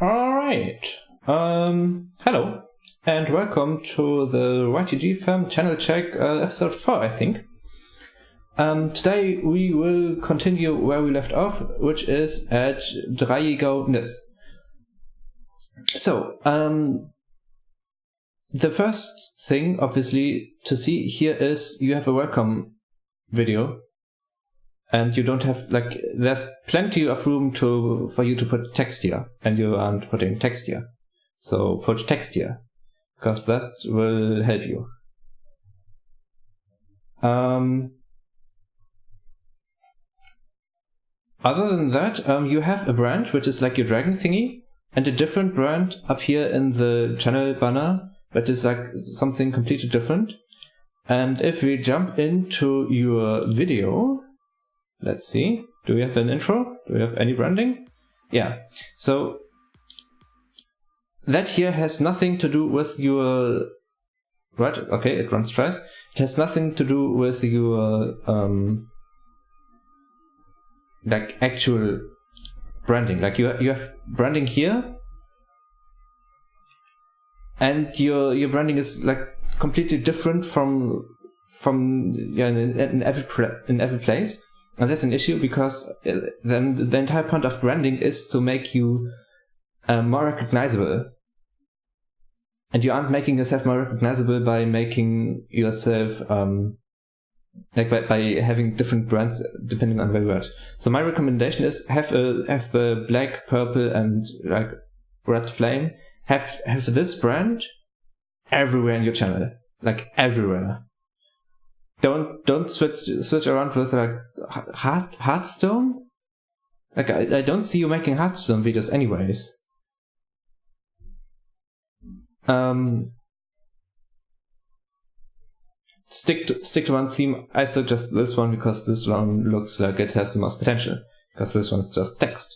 Alright, hello, and welcome to the YTGFam channel check, episode 4, I think. Today we will continue where we left off, which is at Dreiigau Nith. So, the first thing, obviously, to see here is you have a welcome video. And you don't have, like, there's plenty of room for you to put text here, and you aren't putting text here. So put text here, because that will help you. Other than that, you have a brand, which is like your dragon thingy, and a different brand up here in the channel banner, that is like something completely different. And if we jump into your video, let's see, do we have an intro? Do we have any branding? Yeah, so that here has nothing to do with your, right, okay, it runs twice. It has nothing to do with your, like, actual branding. Like, you have branding here, and your branding is, like, completely different from yeah, in every place. And that's an issue, because then the entire point of branding is to make you more recognizable. And you aren't making yourself more recognizable by making yourself, like by having different brands depending on where you're at. So my recommendation is have the black, purple, and like red flame. Have this brand everywhere in your channel, like everywhere. Don't switch around with like Hearthstone. Like I don't see you making Hearthstone videos anyways. Stick to one theme. I suggest this one because this one looks like it has the most potential, because this one's just text.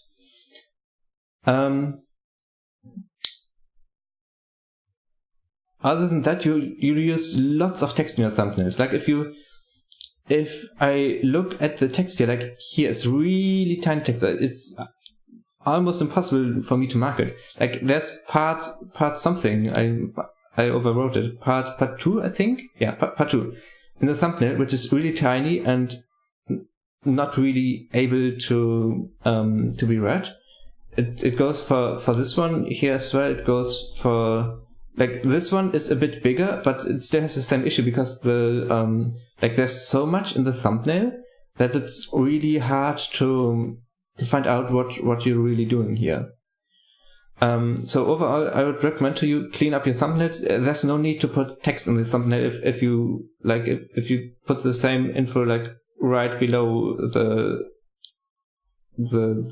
Other than that, you use lots of text in your thumbnails. Like if I look at the text here, like here is really tiny text. It's almost impossible for me to mark it. Like there's part something. I overwrote it. Part 2, I think. Yeah, part 2 in the thumbnail, which is really tiny and not really able to be read. It goes for this one here as well. It goes for, like, this one is a bit bigger, but it still has the same issue, because the like there's so much in the thumbnail that it's really hard to find out what you're really doing here. So overall, I would recommend to you clean up your thumbnails. There's no need to put text in the thumbnail if you like if you put the same info like right below the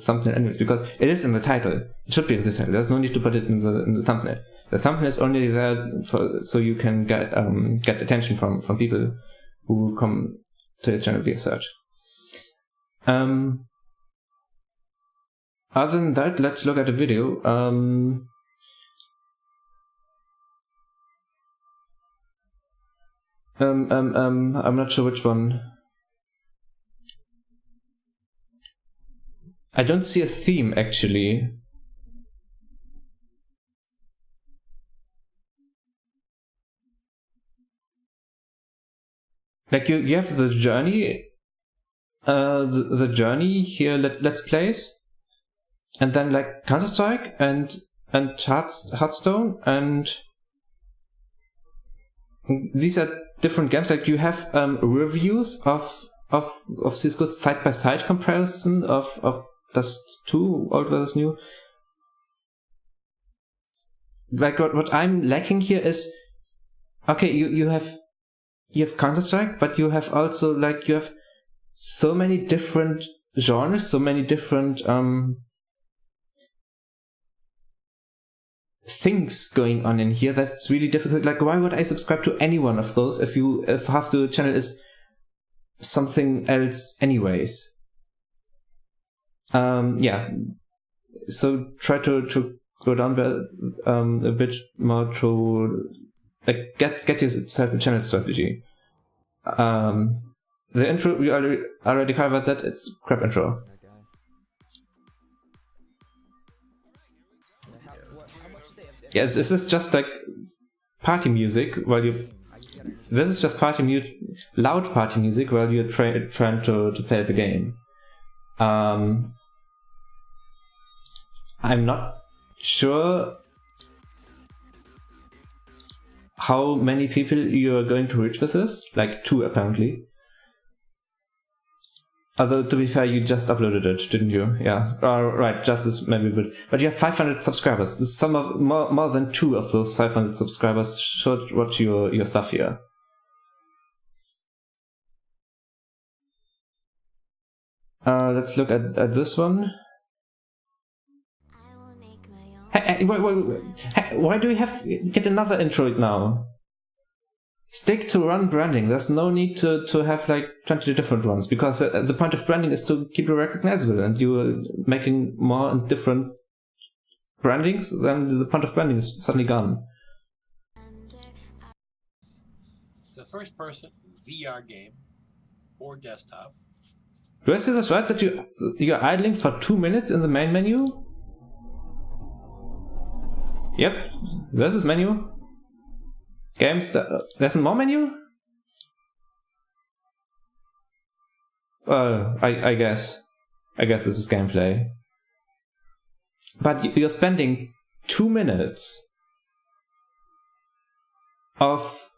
thumbnail anyways, because it is in the title. It should be in the title. There's no need to put it in the thumbnail. The thumbnail is only there so you can get attention from people who come to your channel via search. Other than that, let's look at the video. I'm not sure which one. I don't see a theme actually. Like you have the journey, the journey here. Let's plays, and then like Counter-Strike and Hearthstone, and these are different games. Like you have reviews of Cisco's side-by-side comparison of Dust 2, old versus new. Like what I'm lacking here is, okay, you have Counter-Strike, but you have also like you have so many different genres, so many different things going on in here that's really difficult. Like, why would I subscribe to any one of those if half the channel is something else anyways? Yeah, so try to go down a bit more to like get yourself a channel strategy. The intro, we already covered that. It's crap intro. Yes, this is just like party music while you. This is just loud party music while you're trying to play the game. I'm not sure how many people you are going to reach with this. Like 2 apparently. Although, to be fair, you just uploaded it, didn't you? Yeah. Right, just as maybe a bit. But you have 500 subscribers. More than 2 of those 500 subscribers should watch your stuff here. Let's look at this one. Hey, why do we get another intro now? Stick to one branding. There's no need to have like 20 different ones, because the point of branding is to keep it recognizable, and you're making more and different brandings, then the point of branding is suddenly gone. It's a first-person VR game or desktop. Do I see this right, that you're idling for 2 minutes in the main menu? Yep, this is menu. Games, there's more menu? I guess this is gameplay. But you're spending 2 minutes of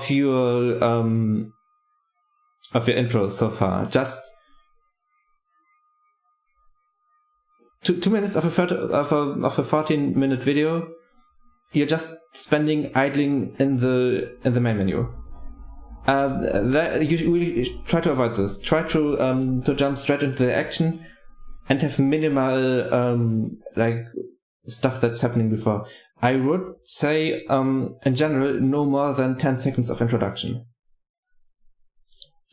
your intro so far. Just 2 minutes of a 14-minute video. You're just spending idling in the main menu. You really try to avoid this. Try to jump straight into the action and have minimal like stuff that's happening before. I would say in general no more than 10 seconds of introduction.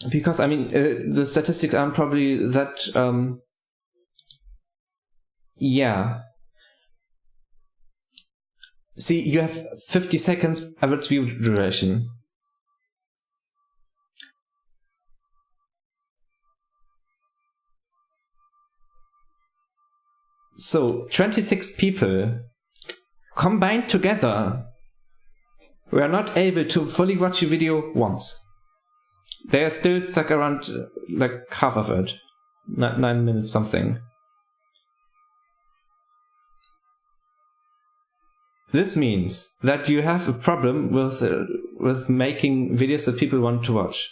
Because I mean the statistics aren't probably that yeah. See, you have 50 seconds average view duration. So, 26 people combined together were not able to fully watch your video once. They are still stuck around like half of it. 9 minutes something. This means that you have a problem with making videos that people want to watch.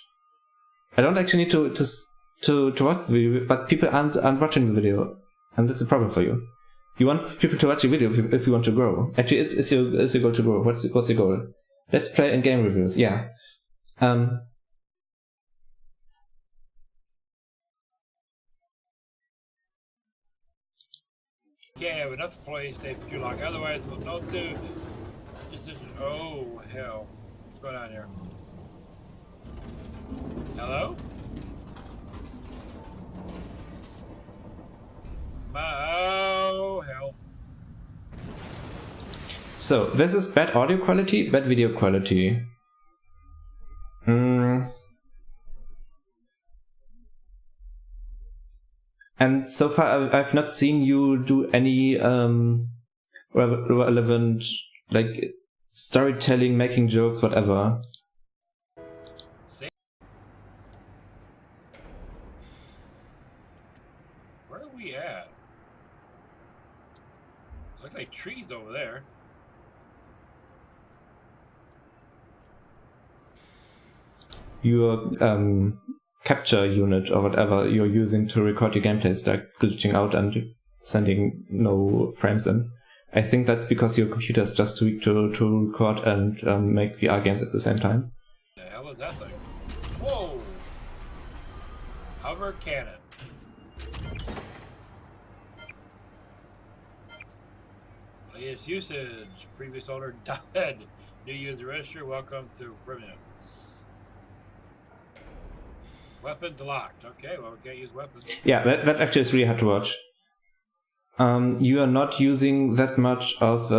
I don't actually need to watch the video, but people aren't watching the video, and that's a problem for you. You want people to watch your video if you want to grow. Actually, it's your goal to grow. What's your goal? Let's play and game reviews. Yeah. Can't have enough employees stay for too long, otherwise we'll know too. Oh hell. What's going on here? Hello? Oh hell. So this is bad audio quality, bad video quality. And so far, I've not seen you do any relevant, like, storytelling, making jokes, whatever. Where are we at? Looks like trees over there. Your capture unit or whatever you're using to record your gameplay is like glitching out and sending no frames in. I think that's because your computer is just too weak to record and make VR games at the same time. The hell is that thing? Whoa! Hover cannon. Latest usage. Previous owner died. New user register. Welcome to Permanent. Weapons locked. Okay, well, we can't use weapons. Yeah, that actually is really hard to watch. You are not using that much of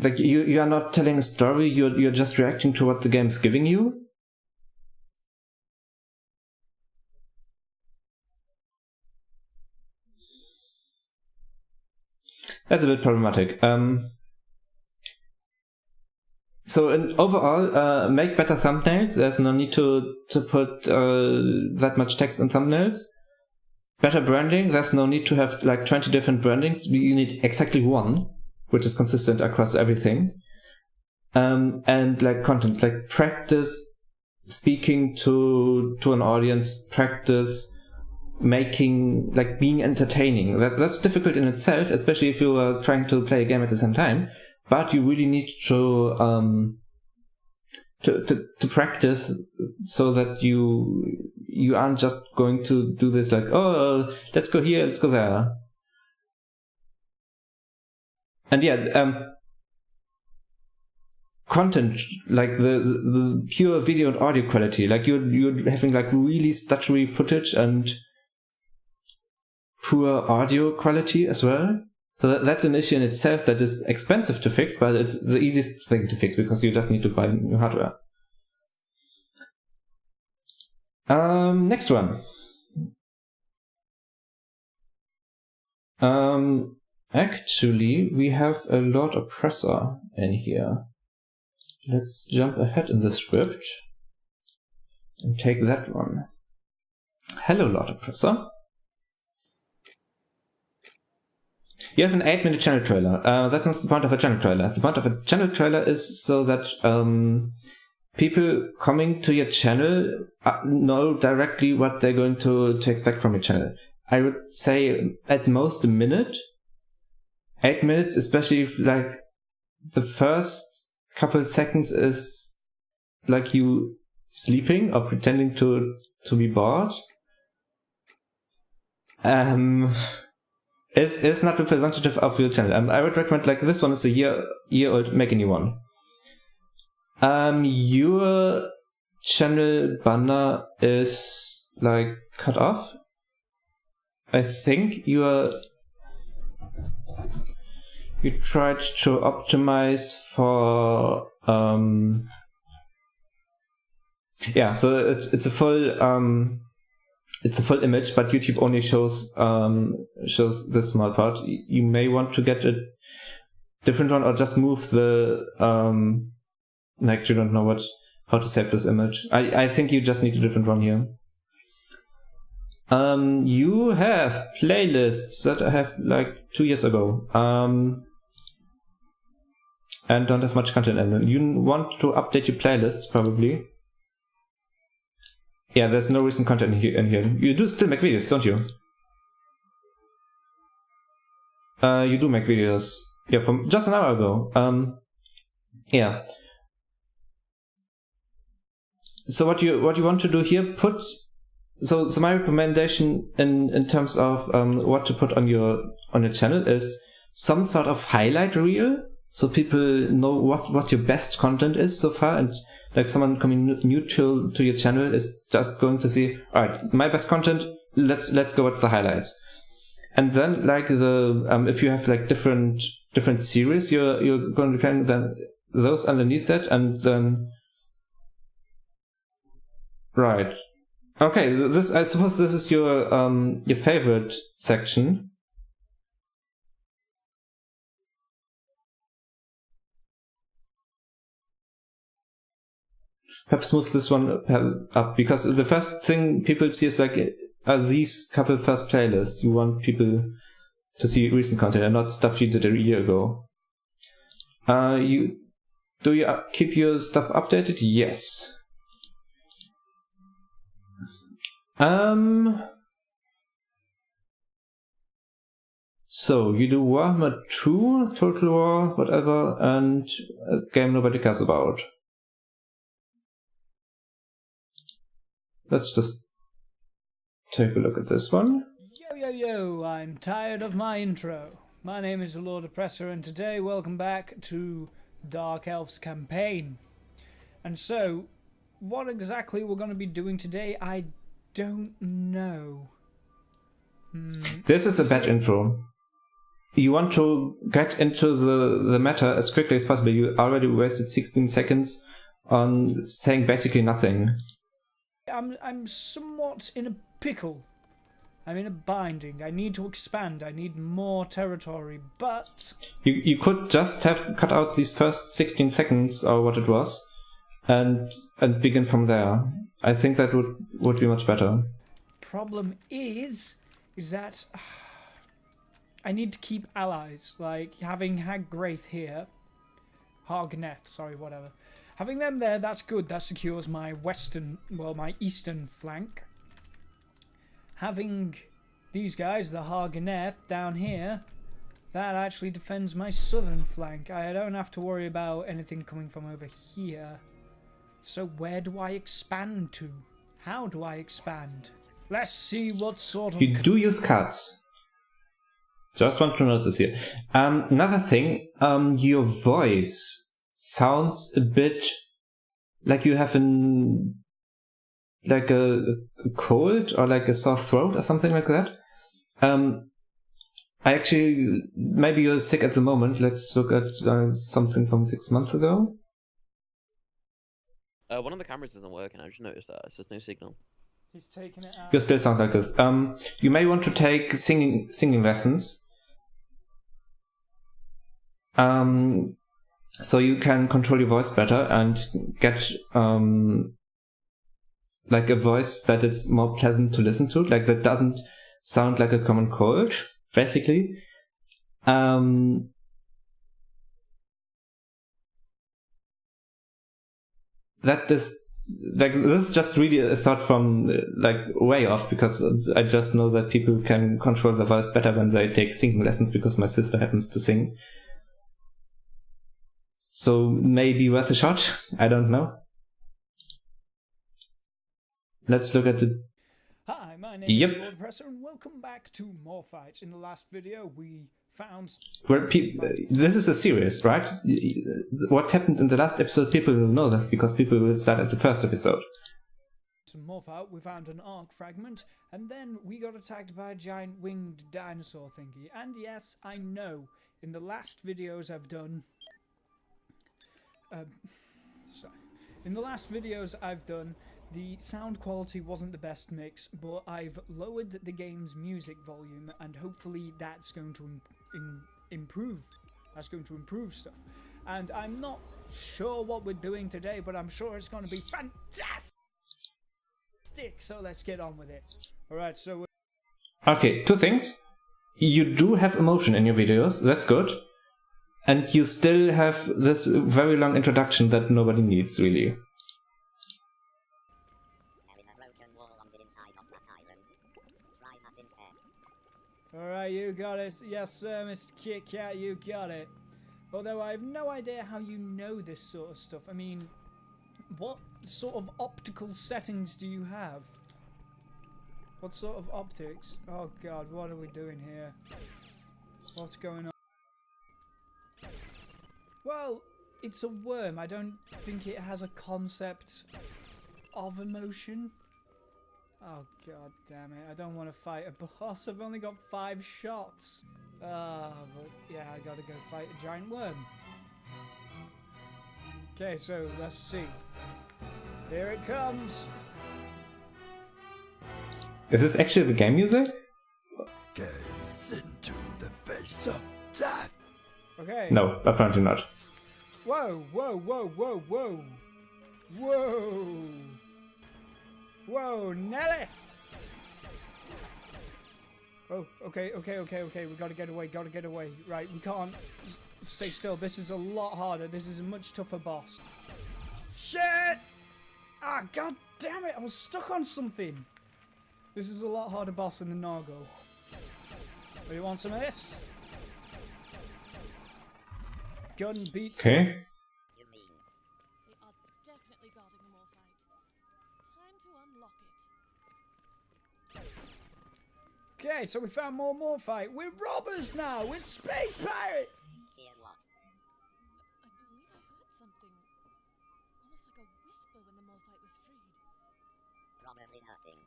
like you are not telling a story. You're just reacting to what the game's giving you. that's a bit problematic. So overall, make better thumbnails. There's no need to put that much text in thumbnails. Better branding. There's no need to have like 20 different brandings. You need exactly one, which is consistent across everything. And like content, like practice speaking to an audience, practice making, like being entertaining. That's difficult in itself, especially if you are trying to play a game at the same time. But you really need to practice so that you aren't just going to do this like, oh, let's go here, let's go there. And yeah, content, like the pure video and audio quality, like you're having like really stuttery footage and poor audio quality as well. So that's an issue in itself that is expensive to fix, but it's the easiest thing to fix because you just need to buy new hardware. Next one. Actually, we have a Lord Oppressor in here. Let's jump ahead in the script and take that one. Hello, Lord Oppressor. You have an 8-minute channel trailer. That's not the point of a channel trailer. The point of a channel trailer is so that people coming to your channel know directly what they're going to expect from your channel. I would say at most a minute. 8 minutes, especially if like the first couple seconds is like you sleeping or pretending to be bored. It's not representative of your channel. I would recommend like this one is a year old, make a new one. Your channel banner is like cut off. I think you tried to optimize for yeah, so it's a full image, but YouTube only shows this small part. You may want to get a different one or just move the I actually don't know how to save this image. I think you just need a different one here. You have playlists that I have like 2 years ago. And don't have much content in them. You want to update your playlists probably. Yeah, there's no recent content in here. You do still make videos, don't you? You do make videos. Yeah, from just an hour ago. Yeah. So what you want to do here, so my recommendation in terms of what to put on your channel is some sort of highlight reel, so people know what your best content is so far, and like someone coming new to your channel is just going to see, all right, my best content, let's go with the highlights. And then like if you have like different series, you're going to plan then those underneath that, and then right. Okay, I suppose this is your favorite section. Perhaps move this one up, because the first thing people see is like are these couple first playlists. You want people to see recent content and not stuff you did a year ago. Do you keep your stuff updated? Yes. So you do Warhammer 2, Total War, whatever, and a game nobody cares about. Let's just take a look at this one. Yo, I'm tired of my intro. My name is the Lord Oppressor, and today welcome back to Dark Elves campaign. And so, what exactly we're going to be doing today, I don't know. This is a bad intro. You want to get into the meta as quickly as possible. You already wasted 16 seconds on saying basically nothing. I'm somewhat in a pickle. I'm in a binding. I need to expand. I need more territory, but... You could just have cut out these first 16 seconds or what it was and begin from there. I think that would be much better. Problem is that I need to keep allies, like having Hag Graith here, Hargneth, sorry, whatever. Having them there, that's good. That secures my my eastern flank. Having these guys, the Hargneth, down here, that actually defends my southern flank. I don't have to worry about anything coming from over here. So where do I expand to? How do I expand? Let's see what sort of... You do use cuts. Just want to note this here. Another thing, your voice sounds a bit like you have like a cold or like a sore throat or something like that. I actually, maybe you're sick at the moment. Let's look at something from 6 months ago. One of the cameras isn't working. I just noticed that. It's just no signal. He's taking it out. You still sound like this. You may want to take singing lessons. So you can control your voice better and get like a voice that is more pleasant to listen to, like that doesn't sound like a common cold, basically. That is like, this is just really a thought from like way off, because I just know that people can control their voice better when they take singing lessons, because my sister happens to sing. So maybe worth a shot. I don't know. Let's look at the... Hi, my name is Leo Wattenberg, and welcome back to more fights. In the last video, we found... This is a series, right? What happened in the last episode, people will know this, because people will start at the first episode. Some more fight, we found an arc fragment, and then we got attacked by a giant winged dinosaur thingy. And yes, I know, in the last videos I've done... In the last videos I've done, the sound quality wasn't the best mix, but I've lowered the game's music volume, and hopefully that's going to improve. That's going to improve stuff. And I'm not sure what we're doing today, but I'm sure it's going to be fantastic. So let's get on with it. Alright, so... Okay, two things. You do have emotion in your videos, that's good. And you still have this very long introduction that nobody needs, really. Alright, you got it. Yes, sir, Mr. Kit Kat, you got it. Although I have no idea how you know this sort of stuff. I mean, what sort of optical settings do you have? What sort of optics? Oh god, what are we doing here? What's going on? Well, it's a worm. I don't think it has a concept of emotion. Oh god damn it, I don't want to fight a boss. I've only got 5 shots. But yeah, I gotta go fight a giant worm. Okay, so let's see. Here it comes. Is this actually the game music? Gaze into the face of death. Okay. No, apparently not. Whoa, whoa, whoa, whoa, whoa. Whoa. Whoa, Nelly! Oh, okay. We gotta get away, Right, we can't stay still. This is a lot harder. This is a much tougher boss. Shit! Ah, god damn it! I was stuck on something. This is a lot harder boss than the Nargo. Do you want some of this? Gun beats. Okay. They are definitely guarding the Morphite. Time to unlock it. Okay, so we found more Morphite. We're robbers now. We're space pirates. I believe I heard something. Almost like a whisper when the Morphite was freed. Probably nothing.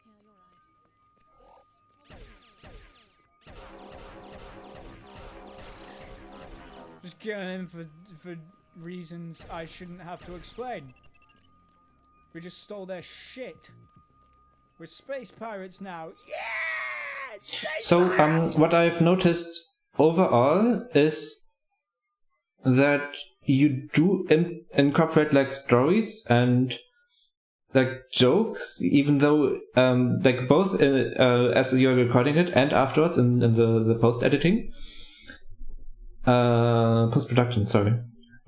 Yeah, you're right. Just killing him for reasons I shouldn't have to explain. We just stole their shit. We're space pirates now. Yeah! Space So, pirates! what I've noticed overall is that you do incorporate like stories and like jokes, even though like both as you're recording it and afterwards in the post editing, post production, sorry,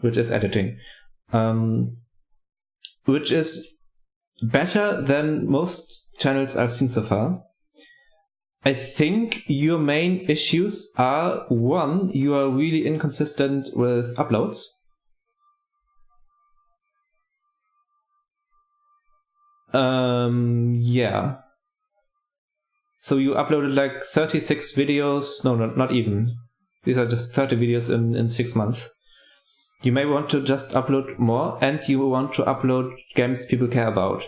which is editing, which is better than most channels I've seen so far. I think your main issues are, one, you are really inconsistent with uploads. Yeah. So you uploaded like 36 videos, no, not even. These are just 30 videos in 6 months. You may want to just upload more, and you want to upload games people care about.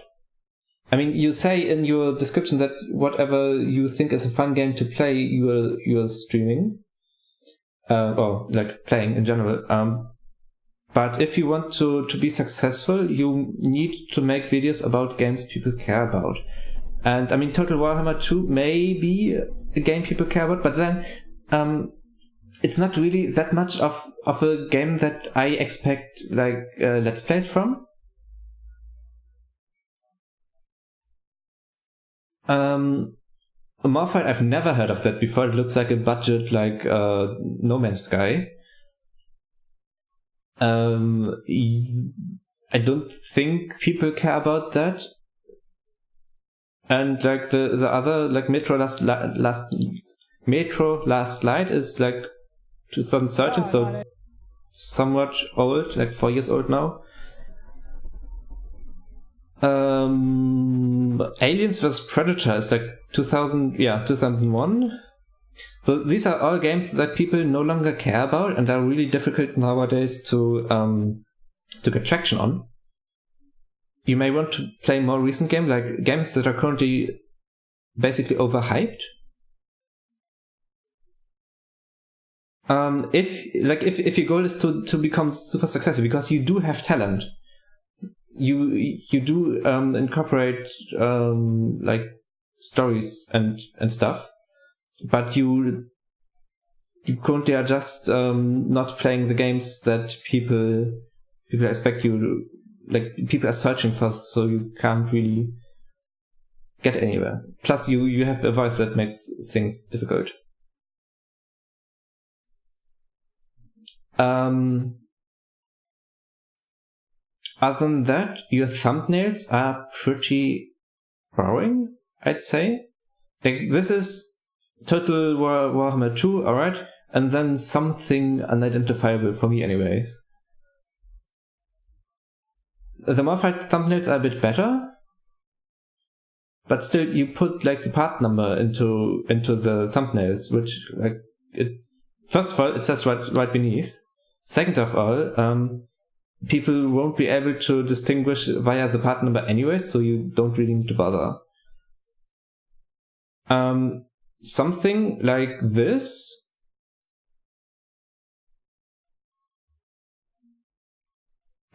I mean, you say in your description that whatever you think is a fun game to play, you're streaming, or like playing in general. But if you want to be successful, you need to make videos about games people care about. And I mean, Total Warhammer 2 may be a game people care about, but then it's not really that much of a game that I expect like Let's Plays from. Morphite, I've never heard of that before. It looks like a budget like No Man's Sky. I don't think people care about that. And like the other, like Metro Last Light is like 2013, so somewhat old, like 4 years old now. Aliens vs Predator is like 2001. So these are all games that people no longer care about and are really difficult nowadays to get traction on. You may want to play more recent games, like games that are currently basically overhyped. If your goal is to become super successful, because you do have talent, you do incorporate like stories and stuff, but you currently are just not playing the games that people expect you, like people are searching for, so you can't really get anywhere. Plus you have a voice that makes things difficult. Other than that, your thumbnails are pretty boring, I'd say. Like, this is Total Warhammer 2, alright, and then something unidentifiable for me anyways. The Morphite thumbnails are a bit better, but still you put like the part number into the thumbnails, which like first of all it says right beneath. Second of all, people won't be able to distinguish via the part number anyway, so you don't really need to bother. Something like this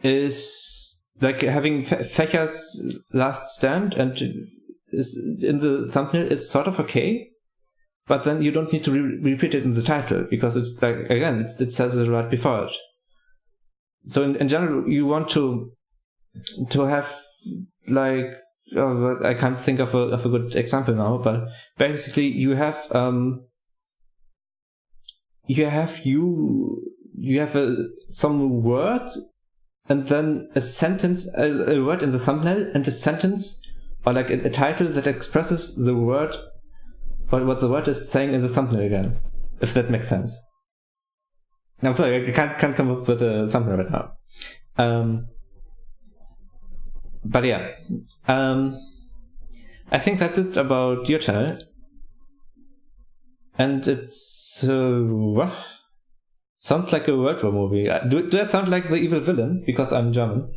is like having Fächer's Last Stand and is in the thumbnail is sort of okay, but then you don't need to repeat it in the title, because it's like, again, it says it right before it. So in general, you want to have like, I can't think of a good example now, but basically you have some word and then a sentence, a word in the thumbnail, and a sentence or like a title that expresses the word, what the word is saying in the thumbnail again, if that makes sense. I'm sorry, I can't come up with a thumbnail right now. But yeah, I think that's it about your channel. And it's sounds like a World War movie. Do I sound like the evil villain because I'm German?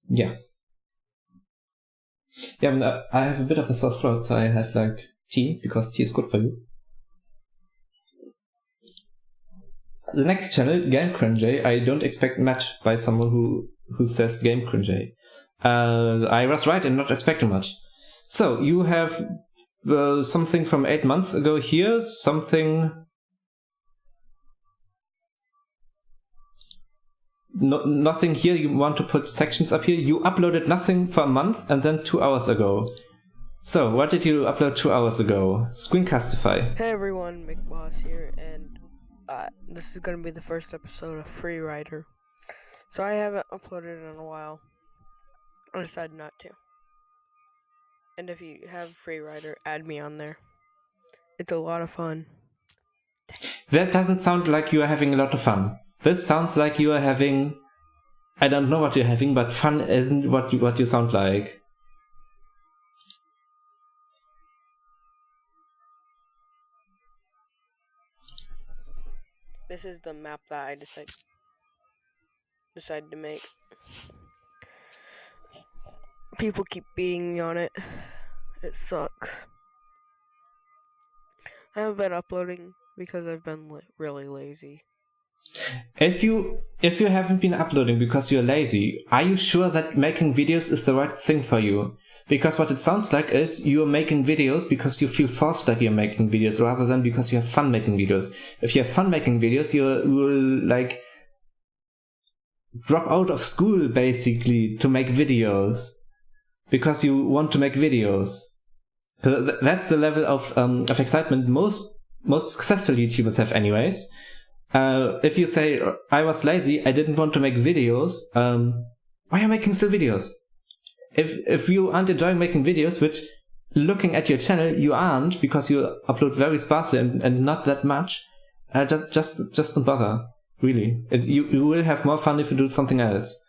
Yeah. Yeah, I mean, I have a bit of a sore throat, so I have like tea, because tea is good for you. the next channel, Game Cringe, I don't expect much by someone who says Game Cringe. I was right in not expecting much. So, you have something from 8 months ago here, something... nothing here, you want to put sections up here. You uploaded nothing for a month and then 2 hours ago. So, what did you upload 2 hours ago? Screencastify. Hey everyone, McBoss here, and this is going to be the first episode of Freerider. So I haven't uploaded in a while. I decided not to. And if you have Freerider, add me on there. It's a lot of fun. That doesn't sound like you are having a lot of fun. This sounds like you are having... I don't know what you're having, but fun isn't what you sound like. This is the map that I decided to make. People keep beating me on it. It sucks. I haven't been uploading because I've been really lazy. If you haven't been uploading because you're lazy, are you sure that making videos is the right thing for you? Because what it sounds like is you're making videos because you feel forced like you're making videos rather than because you have fun making videos. If you have fun making videos, you will like drop out of school basically to make videos because you want to make videos. That's the level of excitement most successful YouTubers have anyways. If you say, I was lazy, I didn't want to make videos, why are you making still videos? If you aren't enjoying making videos, which looking at your channel you aren't because you upload very sparsely and not that much, just don't bother, really. You will have more fun if you do something else.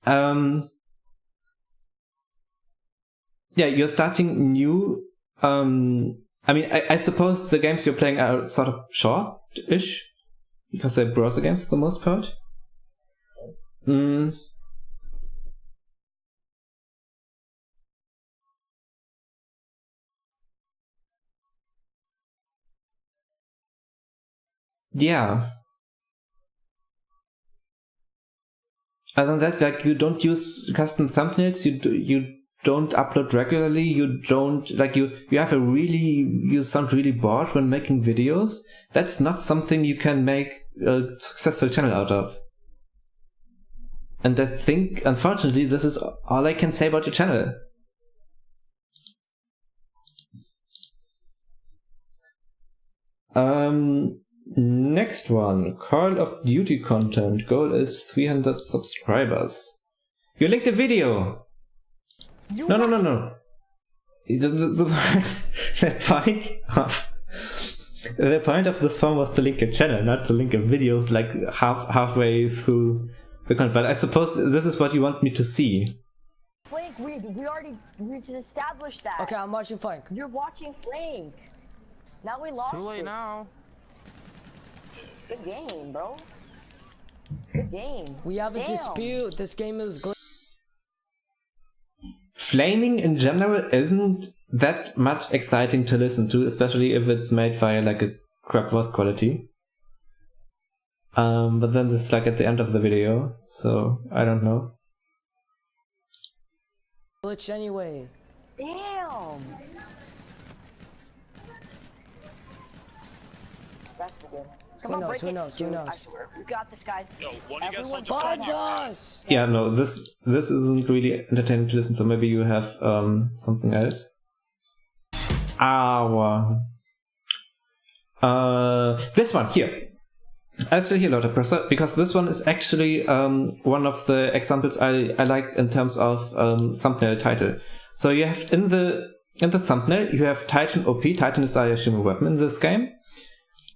Yeah, you're starting new. I mean, I suppose the games you're playing are sort of short-ish because they're browser games for the most part. Yeah. Other than that, like, you don't use custom thumbnails, you don't upload regularly, you don't, like, you sound really bored when making videos. That's not something you can make a successful channel out of. And I think, unfortunately, this is all I can say about your channel. Next one, Call of Duty content. Goal is 300 subscribers. You linked a video! No. The point of this form was to link a channel, not to link a videos like halfway through the content. But I suppose this is what you want me to see. Flank, we just established that. Okay, I'm watching Flank. You're watching Flank. Now we lost. Too late this. now. Good game, bro. Good game. We have a dispute. This game is glitched. Flaming in general isn't that much exciting to listen to, especially if it's made via like a crap voice quality. But then this is like at the end of the video, so I don't know. Glitched anyway. Damn. That's good. Come on, break it. Who knows? I swear. We got this, guys. Yo, Everyone Fund us! Yeah, no, this isn't really entertaining to listen, so maybe you have something else. This one here. I still hear Leo Wattenberg because this one is actually one of the examples I like in terms of thumbnail title. So you have in the thumbnail you have Titan OP. Titan is I assume a weapon in this game.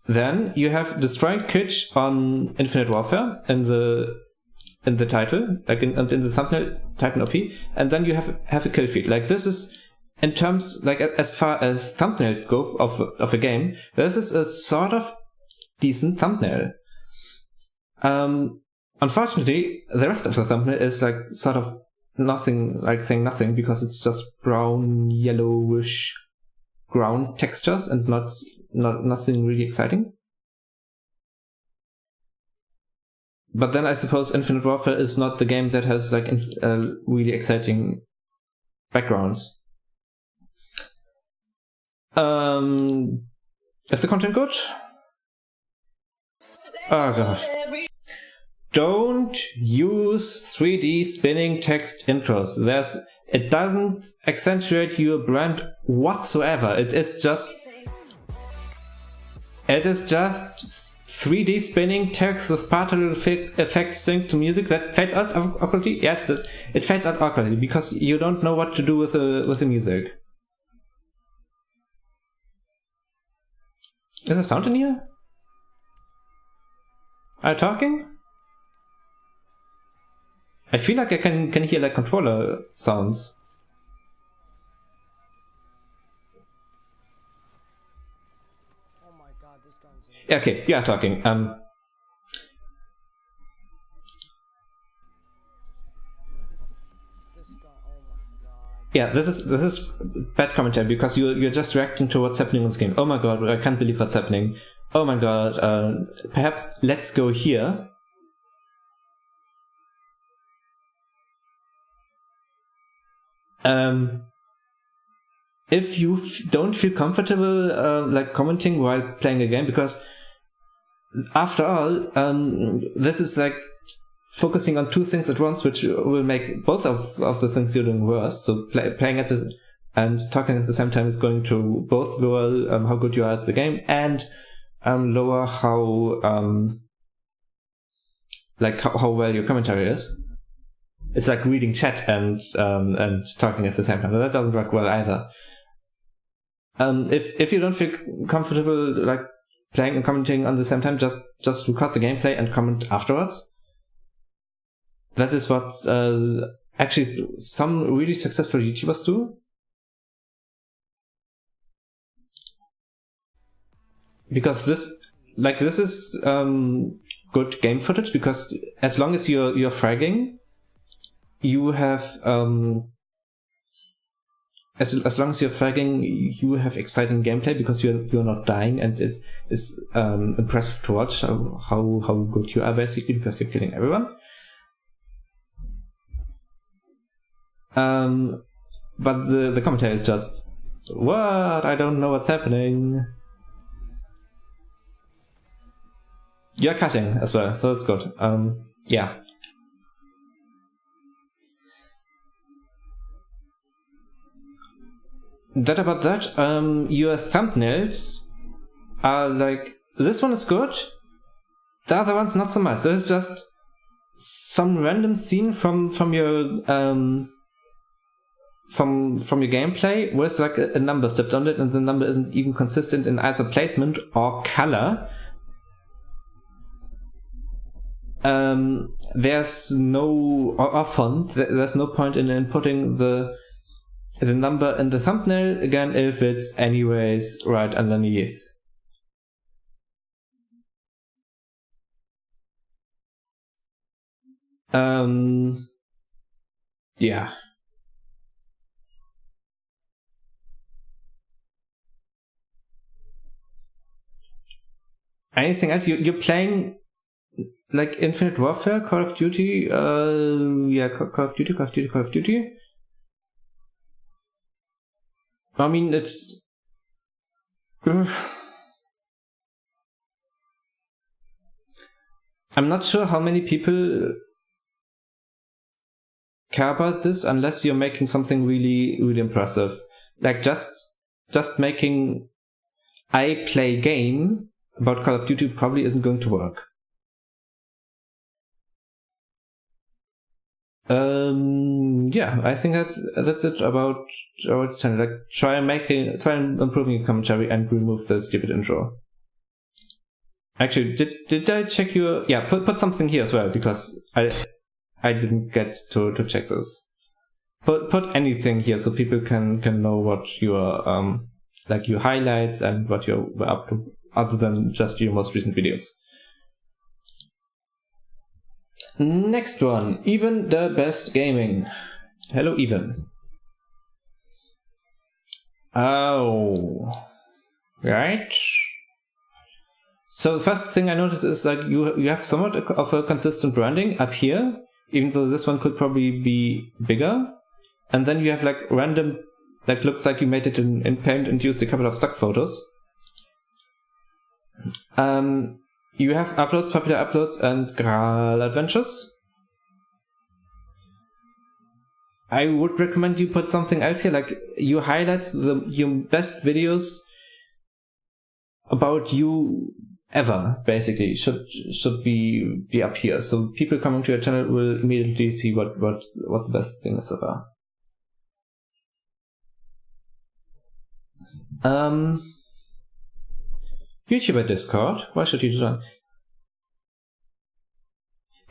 Then you have destroying Kitsch on Infinite Warfare in the title, like in the thumbnail, Titan OP, and then you have a kill feed. Like this is, in terms, like as far as thumbnails go of a game, this is a sort of decent thumbnail. Unfortunately, the rest of the thumbnail is like sort of nothing, like saying nothing, because it's just brown, yellowish ground textures and nothing really exciting. but then I suppose Infinite Warfare is not the game that has like really exciting backgrounds. Is the content good? Oh gosh. Don't use 3D spinning text intros. It doesn't accentuate your brand whatsoever. It is just 3D spinning text with particle effects synced to music that fades out awkwardly. Yes, it fades out awkwardly because you don't know what to do with the music. Is there sound in here? Are you talking? I feel like I can hear like controller sounds. Oh my god, this gun's in. Yeah, okay, you are talking. This gun, oh my god. Yeah, this is bad commentary because you're just reacting to what's happening in this game. Oh my god, I can't believe what's happening. Oh my god, perhaps let's go here. If you don't feel comfortable like commenting while playing a game, because after all, this is like focusing on two things at once, which will make both of the things you're doing worse. So playing at this and talking at the same time is going to both lower how good you are at the game and lower how well your commentary is. It's like reading chat and talking at the same time. That doesn't work well either. If you don't feel comfortable like playing and commenting on the same time, just record the gameplay and comment afterwards. That is what actually some really successful YouTubers do. Because this is good game footage, because as long as you're fragging, you have as long as you're fragging, you have exciting gameplay because you're not dying, and it's impressive to watch how good you are basically because you're killing everyone. But the commentary is just, what? I don't know what's happening. You're cutting as well, so that's good. Yeah. That about that, your thumbnails are like, this one is good, the other one's not so much. This is just some random scene from your gameplay with like a number stepped on it, and the number isn't even consistent in either placement or color. There's no or font. There's no point in putting the number in the thumbnail again if it's anyways right underneath. Yeah. Anything else? You're playing like Infinite Warfare, Call of Duty, yeah, Call of Duty. I mean, it's... I'm not sure how many people care about this unless you're making something really, really impressive. Like just making I play game about Call of Duty probably isn't going to work. Yeah, I think that's it about our channel. Like try and improving your commentary and remove the stupid intro. Actually, did I check your... Yeah, put something here as well, because I didn't get to check this. Put anything here so people can know what your like your highlights and what you're up to, other than just your most recent videos. Next one, Even the Best Gaming. Hello, Even. Oh, right. So the first thing I noticed is like you have somewhat of a consistent branding up here, even though this one could probably be bigger. And then you have like random, like looks like you made it in Paint and used a couple of stock photos. You have uploads, popular uploads, and Graal adventures. I would recommend you put something else here, like you highlight your best videos about you ever, basically, should be up here. So people coming to your channel will immediately see what the best thing is so far. YouTuber Discord, why should you do that?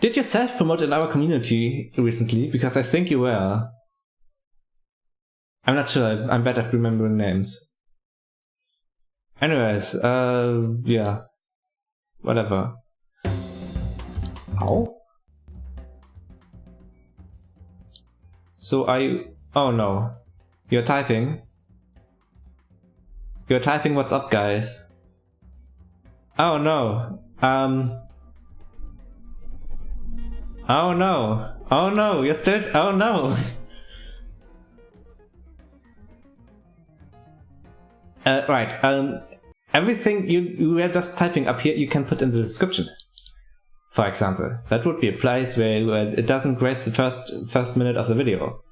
Did you self-promote in our community recently? Because I think you were. I'm not sure, I'm bad at remembering names. Anyways, yeah. Whatever. Ow? So oh no. You're typing? You're typing what's up, guys. Oh no. Oh no. Oh no, you're still. Oh no. Right. Everything you were just typing up here, you can put in the description. For example, that would be a place where it doesn't grace the first minute of the video.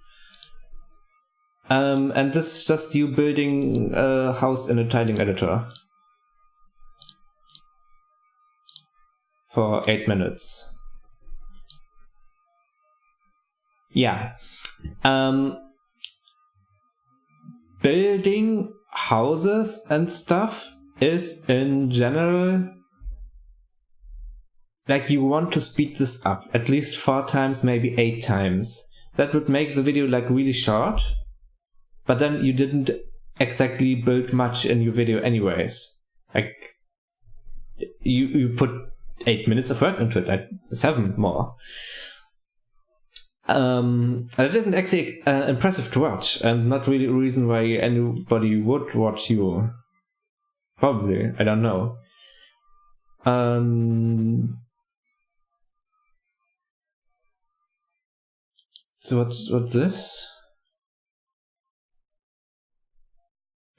And this is just you building a house in a tiling editor for 8 minutes. Yeah. Building houses and stuff is in general, like, you want to speed this up at least 4 times, maybe 8 times. That would make the video like really short, but then you didn't exactly build much in your video anyways. Like, you put 8 minutes of work into it, like 7 more. It isn't actually impressive to watch, and not really a reason why anybody would watch you. Probably, I don't know. So what's this?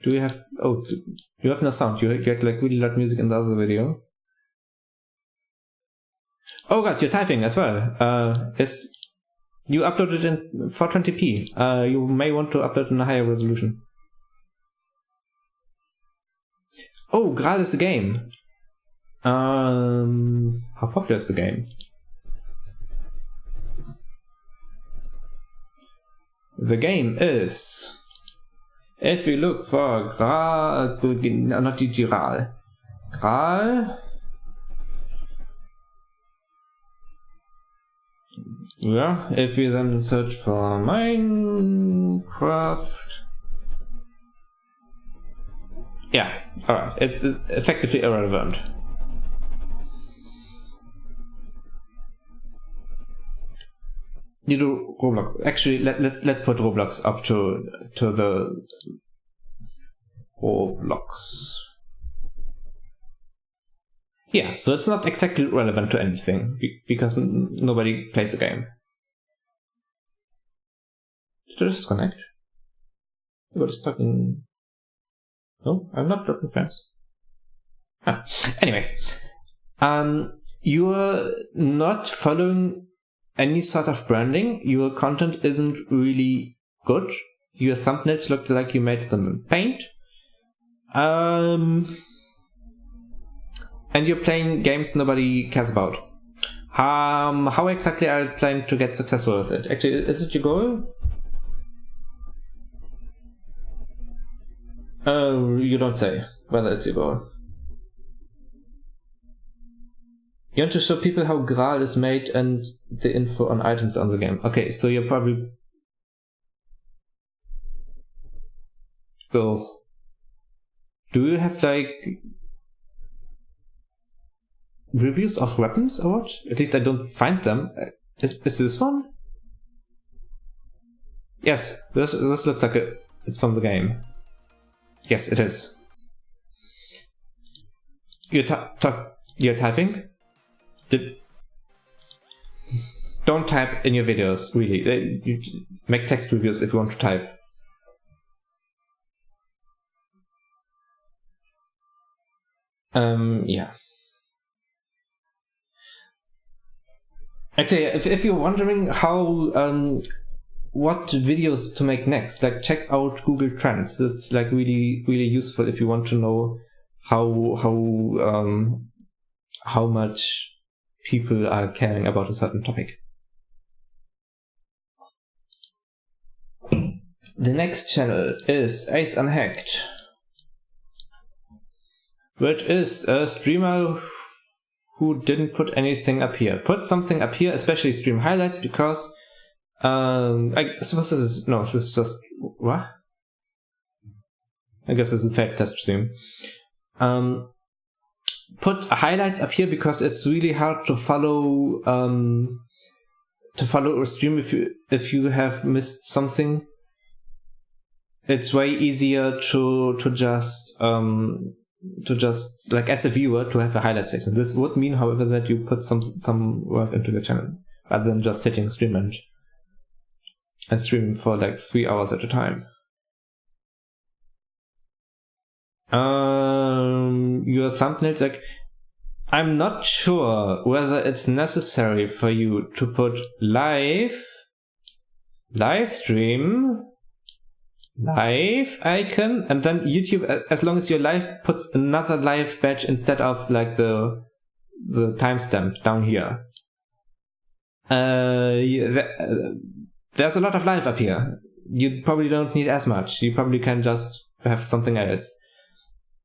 Do we have? Oh, you have no sound. You get like really loud music in the other video. Oh god, you're typing as well. You uploaded in 420p. You may want to upload in a higher resolution. Oh, Graal is the game. How popular is the game? The game is... If you look for Graal... Not Graal. Graal... Yeah, if you then search for Minecraft... Yeah, alright, it's effectively irrelevant. You do Roblox. Actually, let's put Roblox up to the Roblox. Yeah, so it's not exactly relevant to anything because nobody plays the game. Did I disconnect? Everybody's talking. No, I'm not talking friends. Anyways, you're not following any sort of branding. Your content isn't really good. Your thumbnails look like you made them in Paint. And you're playing games nobody cares about. How exactly are you planning to get successful with it? Actually, is it your goal? You don't say whether it's your goal. You want to show people how Graal is made and the info on items on the game. Okay, so you're probably... Go. Do you have like... reviews of weapons or what? At least I don't find them. Is this one? Yes, this looks like it's from the game. Yes, it is. you're typing. Don't type in your videos, really. You make text reviews if you want to type. Yeah. Actually, if you're wondering how what videos to make next, like check out Google Trends. It's like really useful if you want to know how much people are caring about a certain topic. The next channel is Ace Unhacked, which is a streamer who didn't put anything up here. Put something up here, especially stream highlights, because I suppose this is just what? I guess this is a fake test stream. Put highlights up here because it's really hard to follow a stream if you have missed something. It's way easier to just like as a viewer to have a highlight section. This would mean, however, that you put some work into the channel rather than just hitting stream and stream for like 3 hours at a time. Your thumbnails, like, I'm not sure whether it's necessary for you to put live stream, live icon, and then YouTube, as long as your live puts another live badge instead of like the timestamp down here. There's a lot of live up here. You probably don't need as much. You probably can just have something else.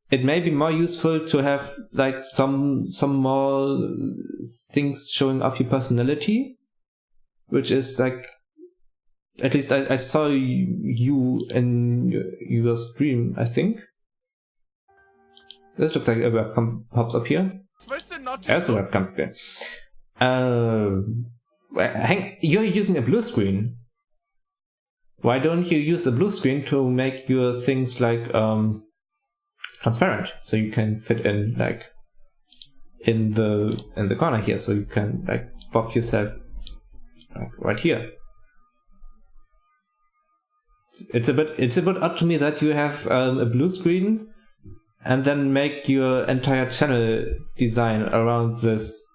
It may be more useful to have like some more things showing off your personality, which is like, at least I saw you in your stream, I think. This looks like a webcam pops up here. There's a webcam here. You're using a blue screen. Why don't you use the blue screen to make your things like transparent, so you can fit in like in the corner here, so you can like pop yourself like right here. It's a bit odd to me that you have a blue screen and then make your entire channel design around this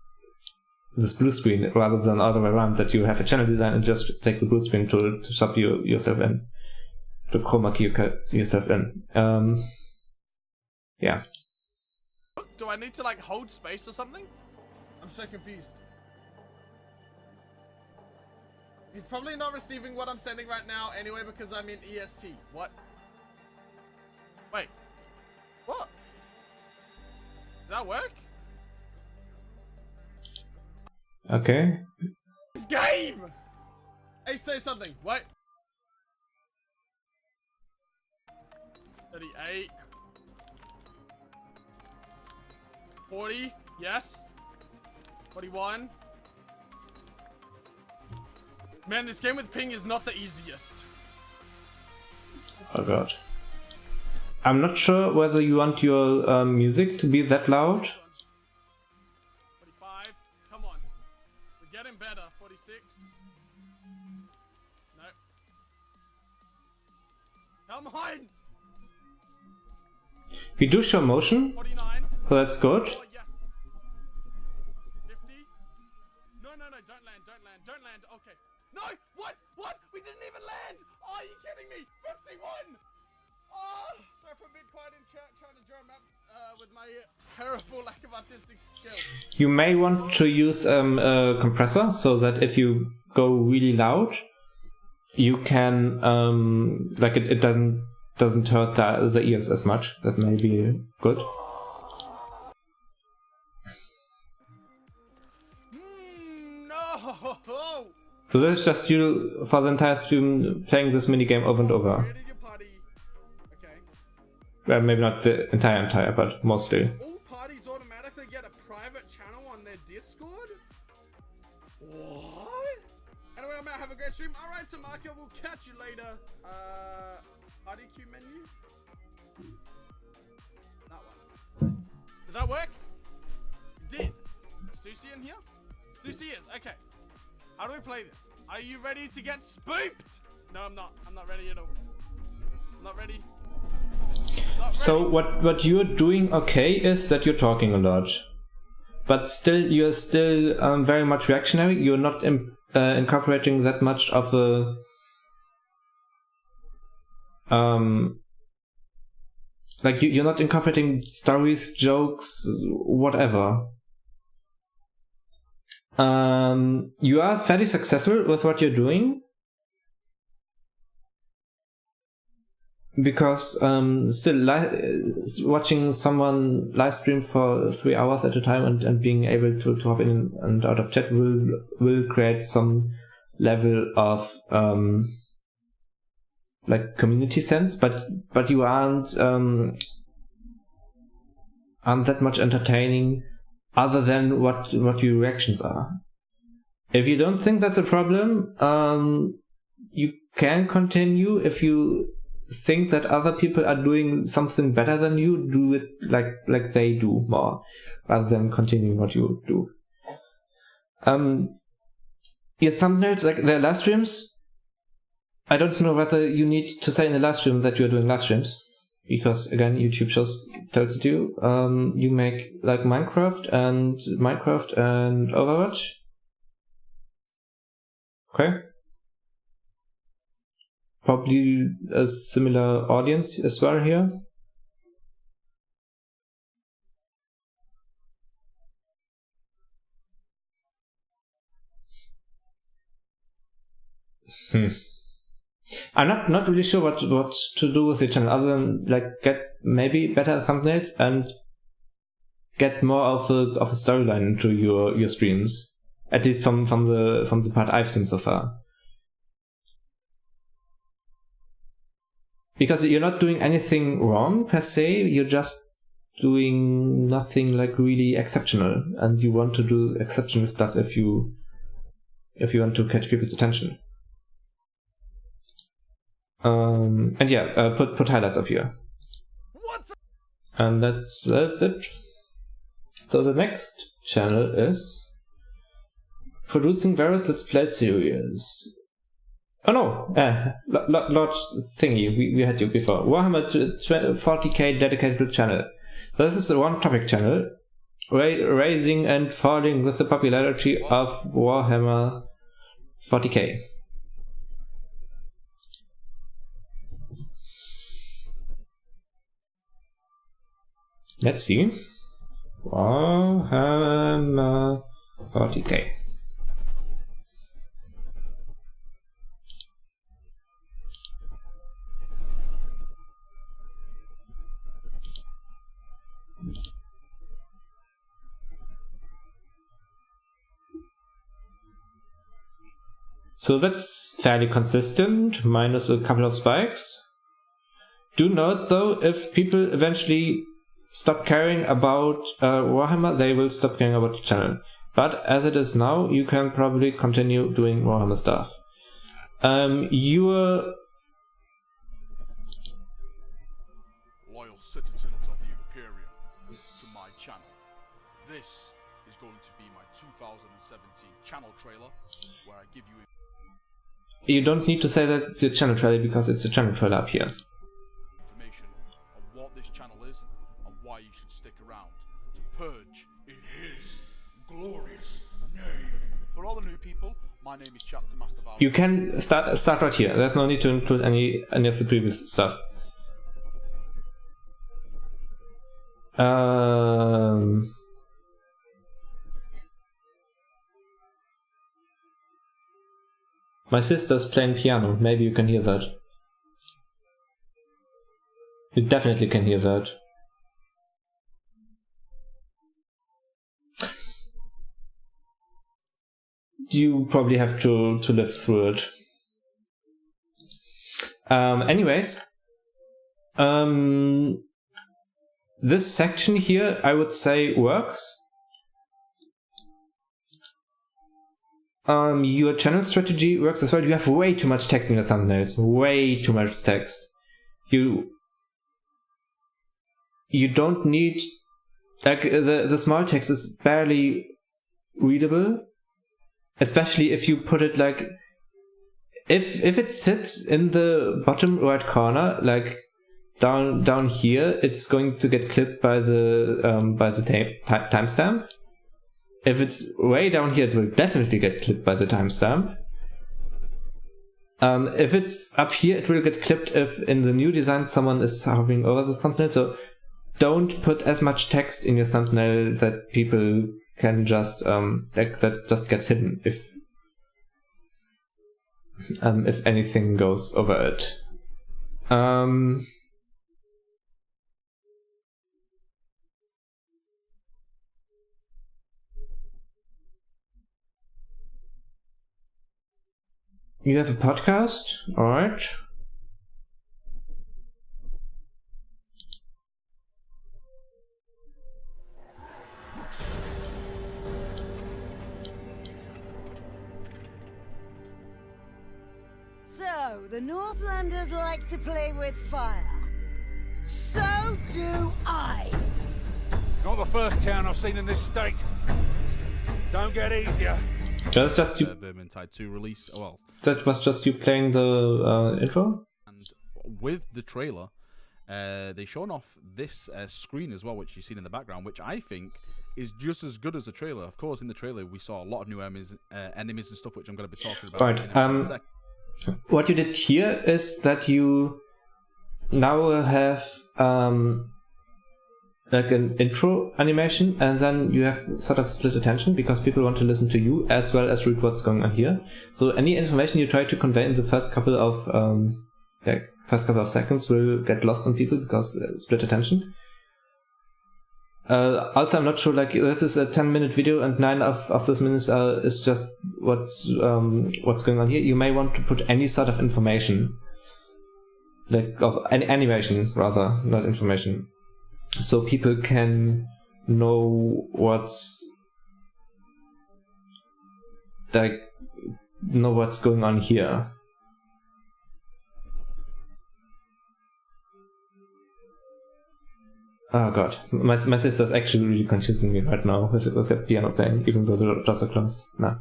blue screen rather than the other way around, that you have a channel design and just take the blue screen to shove yourself in, to chroma key yourself in. Yeah. Do I need to like hold space or something? I'm so confused. He's probably not receiving what I'm sending right now anyway because I'm in EST. What? Wait. What? Did that work? Okay. This game! Hey, say something. What? 38. 40. Yes. 41. Man, this game with ping is not the easiest. Oh god. I'm not sure whether you want your music to be that loud. 45. Come on. We're getting better. 46. No. Come on! We do show motion. 49. So that's good. Oh, yes. 50. No, don't land. Okay. No! What? We didn't even land! Oh, are you kidding me? 51! Oh, sorry for being quiet in chat, trying to draw a map with my terrible lack of artistic skill. You may want to use a compressor so that if you go really loud, you can like it doesn't hurt the ears as much. That may be good. No! So this is just you for the entire stream playing this minigame over and over. Okay. Well, maybe not the entire, but mostly. All parties automatically get a private channel on their Discord? What? Anyway, I'm out. Have a great stream. Alright, Tamaka, we'll catch you later. Party queue menu? That one. Does that work? see in here? Do you see it? Okay. How do we play this? Are you ready to get spooked? No, I'm not. I'm not ready at all. I'm not ready. So what you're doing okay is that you're talking a lot, but you're still very much reactionary. You're not incorporating that much of a like you're not incorporating stories, jokes, whatever. You are fairly successful with what you're doing, because still watching someone live stream for 3 hours at a time and being able to hop in and out of chat will create some level of like community sense, but you aren't that much entertaining other than what your reactions are. If you don't think that's a problem, you can continue. If you think that other people are doing something better than you, do it like they do more, rather than continuing what you do. Your thumbnails, like their live streams, I don't know whether you need to say in the live stream that you're doing live streams, because again, YouTube tells you. You make like Minecraft and Overwatch. Okay. Probably a similar audience as well here. I'm not really sure what to do with the channel other than like get maybe better thumbnails and get more of a storyline into your streams. At least from the part I've seen so far. Because you're not doing anything wrong per se, you're just doing nothing like really exceptional, and you want to do exceptional stuff if you want to catch people's attention. And yeah, put highlights up here. And that's it. So the next channel is producing various Let's Play series. Oh no, Lord Thingy, we had you before. Warhammer 40k dedicated channel. This is a one-topic channel, raising and falling with the popularity of Warhammer 40k. Let's see. Warhammer 40k. So that's fairly consistent, minus a couple of spikes. Do note though, if people eventually stop caring about Warhammer, they will stop caring about the channel. But as it is now, you can probably continue doing Warhammer stuff. Your loyal citizens of the Imperium, to my channel. This is going to be my 2017 channel trailer, where I give you... You don't need to say that it's your channel trailer, because it's a channel trailer up here. ...information on what this channel is and why you should stick around to purge in his glorious name. For all the new people, my name is Chapter Master Val. You can start right here. There's no need to include any of the previous stuff. My sister's playing piano. Maybe you can hear that. You definitely can hear that. You probably have to live through it. Anyways, this section here, I would say, works. Your channel strategy works as well. You have way too much text in your thumbnails. Way too much text. You don't need, like, the small text is barely readable, especially if you put it like, if it sits in the bottom right corner, like down here, it's going to get clipped by the timestamp. If it's way down here, it will definitely get clipped by the timestamp. If it's up here, it will get clipped if in the new design someone is hovering over the thumbnail. So don't put as much text in your thumbnail that people can just that just gets hidden if anything goes over it. You have a podcast? Alright. So, the Northlanders like to play with fire. So do I. Not the first town I've seen in this state. Don't get easier. That's just you. Vermintide 2 release. Well, that was just you playing the intro. And with the trailer, they shown off this screen as well, which you've seen in the background, which I think is just as good as the trailer. Of course, in the trailer we saw a lot of new enemies and stuff, which I'm going to be talking about. Right. What you did here is that you now have like an intro animation, and then you have sort of split attention because people want to listen to you as well as read what's going on here. So any information you try to convey in the first couple of seconds will get lost on people because split attention. Also, I'm not sure, like, this is a 10-minute video and 9 of those minutes is just what's going on here. You may want to put any sort of information, like of animation rather, not information, so people can know what's going on here. Oh god, my sister's actually really confusing me right now with the piano playing, even though the doors are closed. No.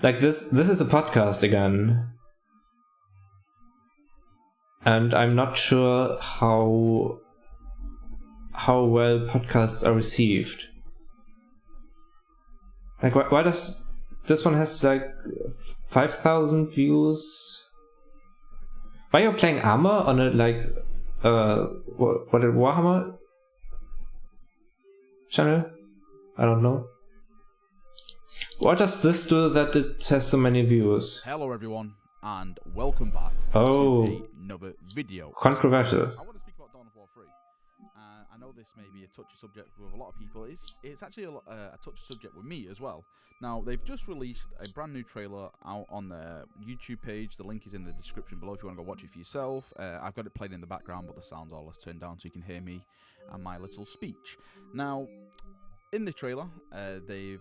Like this is a podcast again. And I'm not sure how well podcasts are received. Like, why does this one has like 5,000 views? Why are you playing armor on a what a Warhammer channel? I don't know. What does this do that it has so many views? Hello everyone, and welcome back to another video. Controversial. I want to speak about Dawn of War 3. I know this may be a touchy subject with a lot of people. It's actually a touchy subject with me as well. Now, they've just released a brand new trailer out on their YouTube page. The link is in the description below if you want to go watch it for yourself. I've got it playing in the background, but the sound's all turned down so you can hear me and my little speech. Now, in the trailer, they've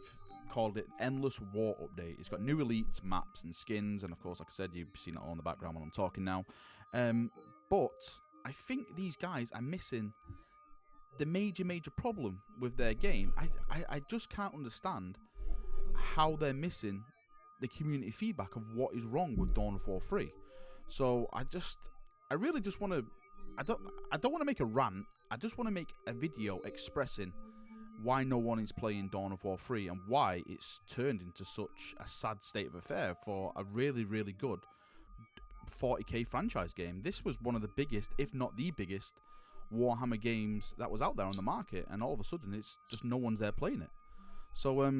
called it Endless War Update. It's got new elites, maps, and skins, and of course, like I said, you've seen it all in the background when I'm talking now. But I think these guys are missing the major problem with their game. I just can't understand how they're missing the community feedback of what is wrong with Dawn of War 3. So I really just want to, I don't want to make a rant. I just want to make a video expressing why no one is playing Dawn of War 3 and why it's turned into such a sad state of affair for a really, really good 40k franchise game. This was one of the biggest, if not the biggest, Warhammer games that was out there on the market, and all of a sudden it's just no one's there playing it. So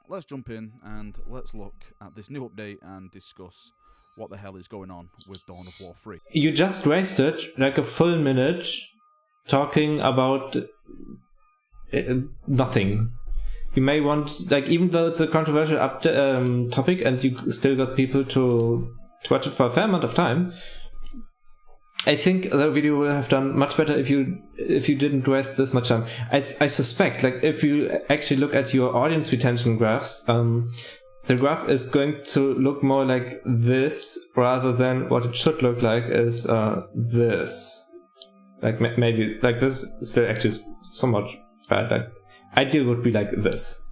let's jump in and let's look at this new update and discuss what the hell is going on with Dawn of War 3. You just wasted like a full minute talking about nothing. You may want, like, even though it's a controversial topic and you still got people to watch it for a fair amount of time, I think the video would have done much better if you didn't waste this much time. I suspect, like, if you actually look at your audience retention graphs, the graph is going to look more like this rather than what it should look like is this. Like maybe like this still actually is somewhat bad. Like ideal would be like this.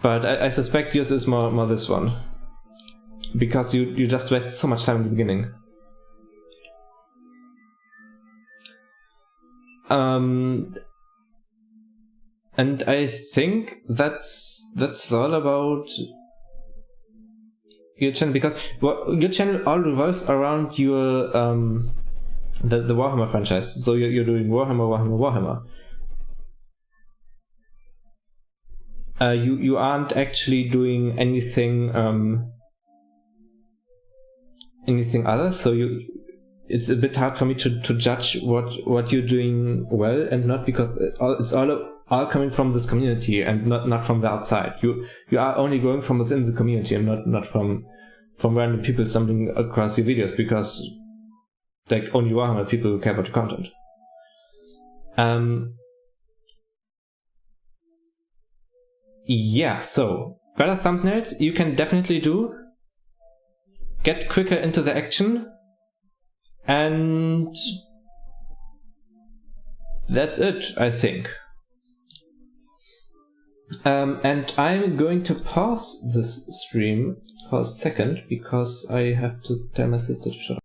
But I suspect yours is more this one. Because you just waste so much time in the beginning. And I think that's all about your channel, because your channel all revolves around your the Warhammer franchise. So you're doing Warhammer. You aren't actually doing anything other. So it's a bit hard for me to judge what you're doing well and not, because it's all coming from this community and not from the outside. You are only growing from within the community and not from random people stumbling across your videos, because like only Warhammer people care about the content. Yeah, so better thumbnails you can definitely do. Get quicker into the action, and that's it, I think. And I'm going to pause this stream for a second because I have to tell my sister to shut up.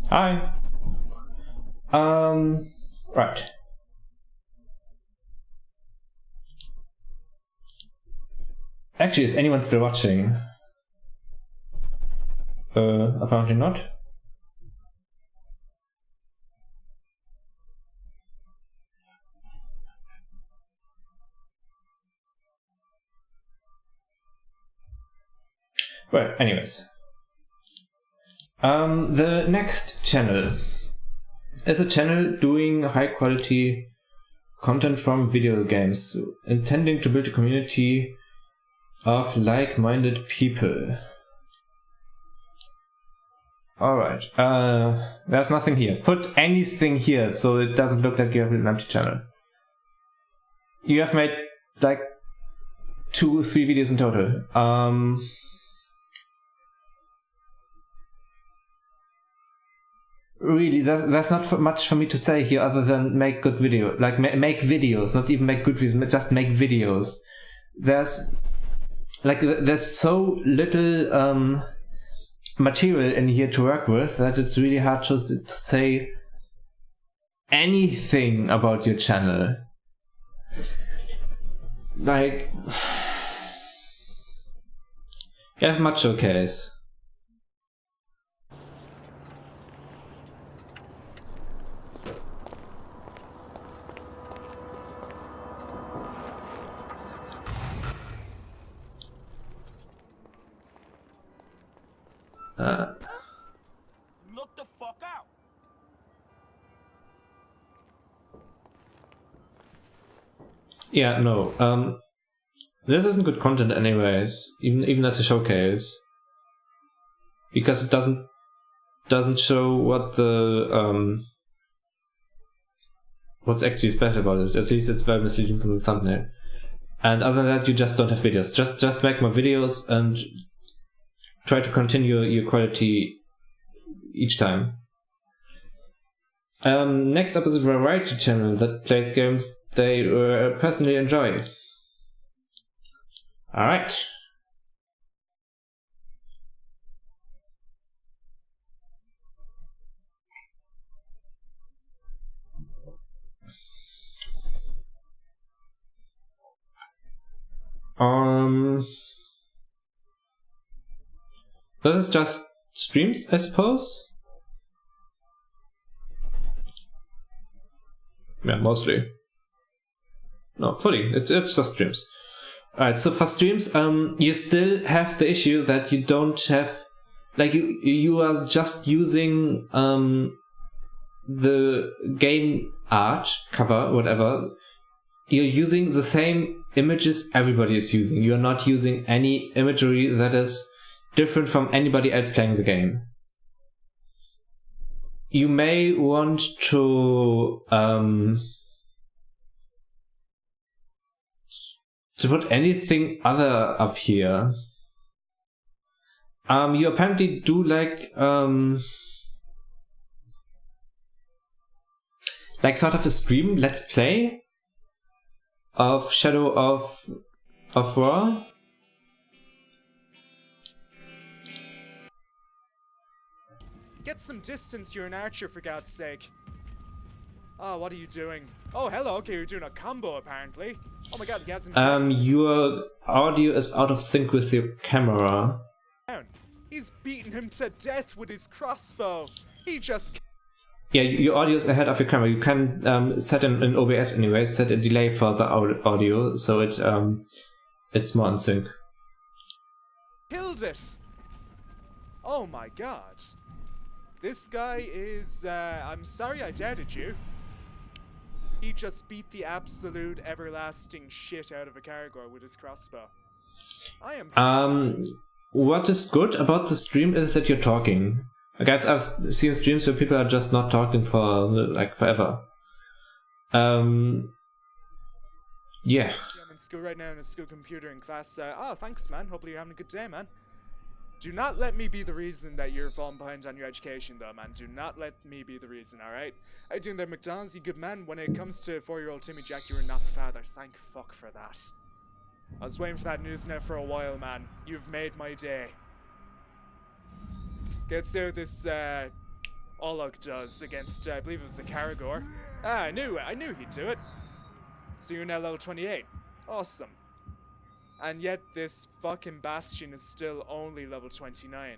Hi. Right. Actually, is anyone still watching? Apparently not. Well, anyways. The next channel is a channel doing high quality content from video games, intending to build a community of like-minded people. Alright, there's nothing here. Put anything here so it doesn't look like you have an empty channel. You have made like 2 or 3 videos in total. Really, there's not much for me to say here other than make good video. Like, make videos, not even make good videos, just make videos. There's so little material in here to work with that it's really hard just to say anything about your channel. Like, you have much showcase. Look the fuck out! Yeah, no. This isn't good content anyways, even as a showcase. Because it doesn't show what the what's actually special about it. At least it's very misleading from the thumbnail. And other than that, you just don't have videos. Just make more videos and try to continue your quality each time. Next up is a variety channel that plays games they personally enjoy. Alright. This is just streams, I suppose? Yeah, mostly. No, fully. It's just streams. Alright, so for streams, you still have the issue that you don't have, like, you are just using the game art, cover, whatever. You're using the same images everybody is using. You're not using any imagery that is different from anybody else playing the game. You may want to put anything other up here. You apparently do like sort of a stream let's play of Shadow of War. Get some distance, you're an archer, for God's sake. Oh, what are you doing? Oh, hello, okay, you're doing a combo, apparently. Oh my god, he hasn't... Your audio is out of sync with your camera. He's beaten him to death with his crossbow. He just... Yeah, your audio is ahead of your camera. You can set in OBS anyway, set a delay for the audio, so it's more in sync. Killed it! Oh my god. This guy is, I'm sorry I doubted you. He just beat the absolute everlasting shit out of a Caragor with his crossbow. I am... What is good about the stream is that you're talking. Like I've seen streams where people are just not talking for like forever. Yeah. I'm in school right now in a school computer in class. Oh, thanks, man. Hopefully you're having a good day, man. Do not let me be the reason that you're falling behind on your education, though, man. Do not let me be the reason, alright? How you doing there, McDonald's? You good man? When it comes to 4-year-old Timmy Jack, you are not the father. Thank fuck for that. I was waiting for that news now for a while, man. You've made my day. Let's see how this Olog does against, I believe it was the Caragor. Ah, I knew he'd do it. So you're now level 28. Awesome. And yet this fucking Bastion is still only level 29.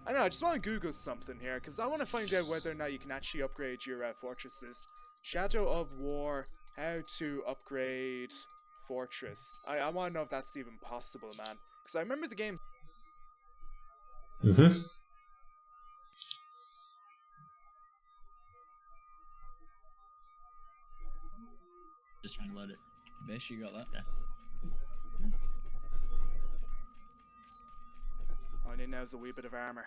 I know, I just want to Google something here, because I want to find out whether or not you can actually upgrade your fortresses. Shadow of War, how to upgrade fortress. I want to know if that's even possible, man. Because I remember the game... Mm-hmm. Just trying to load it. Bish, you got that? Yeah. All I need now is a wee bit of armor.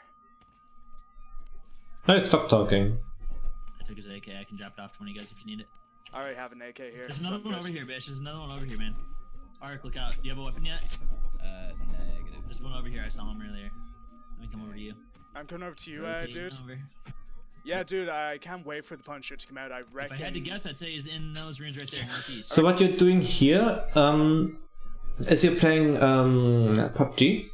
No, stop talking. I took his AK. I can drop it off to one of you guys if you need it. I already have an AK here. There's another one over here, Bish. There's another one over here, man. Ark, look out. Do you have a weapon yet? Negative. There's one over here. I saw him earlier. Let me come over to you. I'm coming over to you, Okay, dude. over. Yeah, dude, I can't wait for the Punisher to come out. I reckon... If I had to guess, I'd say he's in those ruins right there, northeast. So what you're doing here is you're playing PUBG,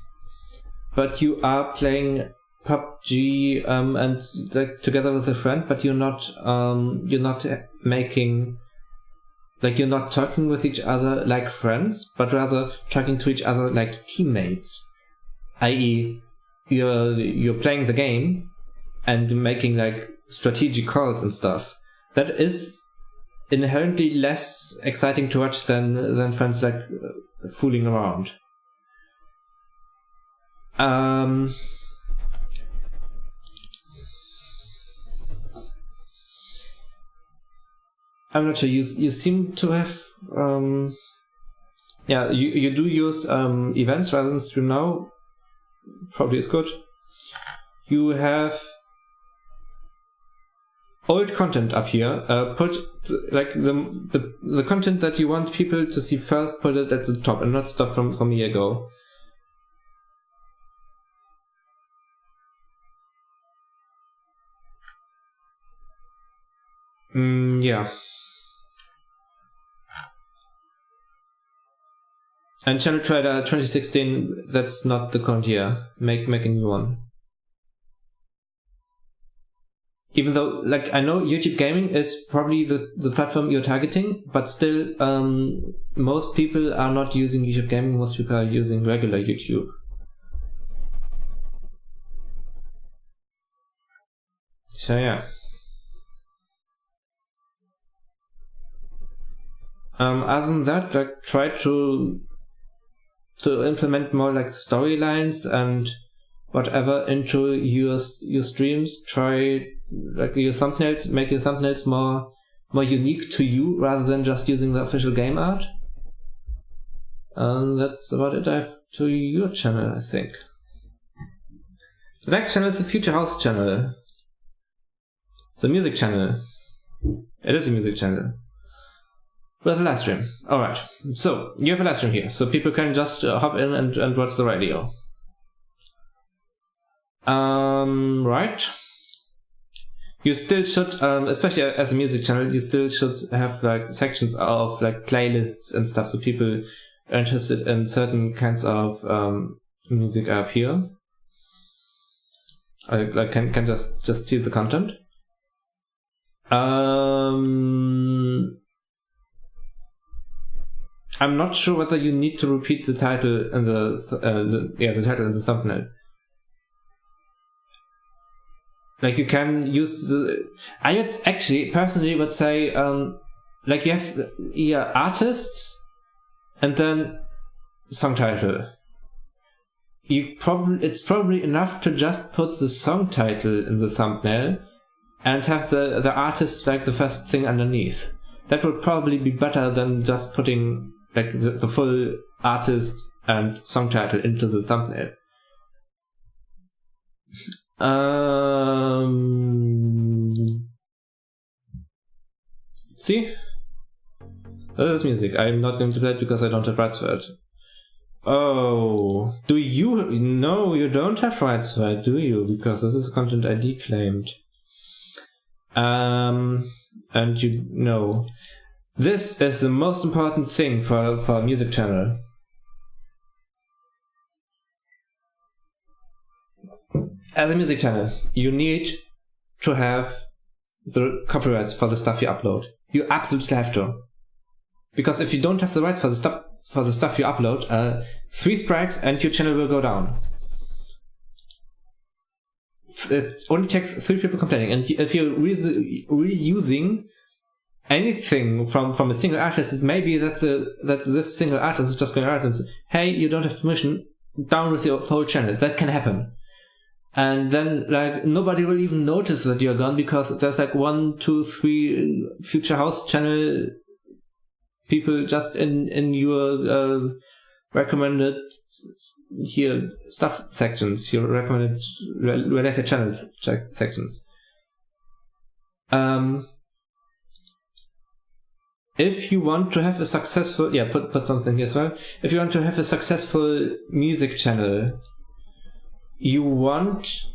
but you are playing PUBG and like together with a friend, but you're not making, like, you're not talking with each other like friends, but rather talking to each other like teammates. I.e., you're playing the game and making like strategic calls and stuff. That is inherently less exciting to watch than friends like fooling around. I'm not sure. You seem to have yeah. You do use events rather than stream now. Probably is good. You have old content up here. Put like the content that you want people to see first. Put it at the top and not stuff from a year ago. Yeah. And Channel Trader 2016, that's not the current year. Make a new one. Even though, like, I know YouTube Gaming is probably the platform you're targeting, but still, most people are not using YouTube Gaming, most people are using regular YouTube. So yeah. Other than that, like try to implement more like storylines and whatever into your streams. Try like your thumbnails, make your thumbnails more unique to you rather than just using the official game art. And that's about it. I have to your channel, I think. The next channel is the Future House channel. The music channel. It is a music channel. With a live stream. Alright. So, you have a live stream here, so people can just hop in and watch the radio. Right. You still should, especially as a music channel, you still should have like sections of like playlists and stuff, so people are interested in certain kinds of music up here. I can just see the content. I'm not sure whether you need to repeat the title in the title in the thumbnail. Like you can use I would actually personally would say like you have artists and then song title. It's probably enough to just put the song title in the thumbnail and have the artists like the first thing underneath. That would probably be better than just putting like the full artist and song title into the thumbnail. See? This is music. I'm not going to play it because I don't have rights for it. Oh, do you? No, you don't have rights for it, do you? Because this is content ID claimed. And you know, this is the most important thing for a music channel. As a music channel, you need to have the copyrights for the stuff you upload. You absolutely have to. Because if you don't have the rights for the stuff you upload, 3 strikes and your channel will go down. It only takes 3 people complaining, and if you're reusing anything from a single artist, it may be that this single artist is just going out and say, hey, you don't have permission, down with your whole channel. That can happen. And then like nobody will even notice that you're gone because there's like 1, 2, 3 Future House channel people just in your recommended here stuff sections, your recommended related channels sections. If you want to have a successful, put something here as well. If you want to have a successful music channel, you want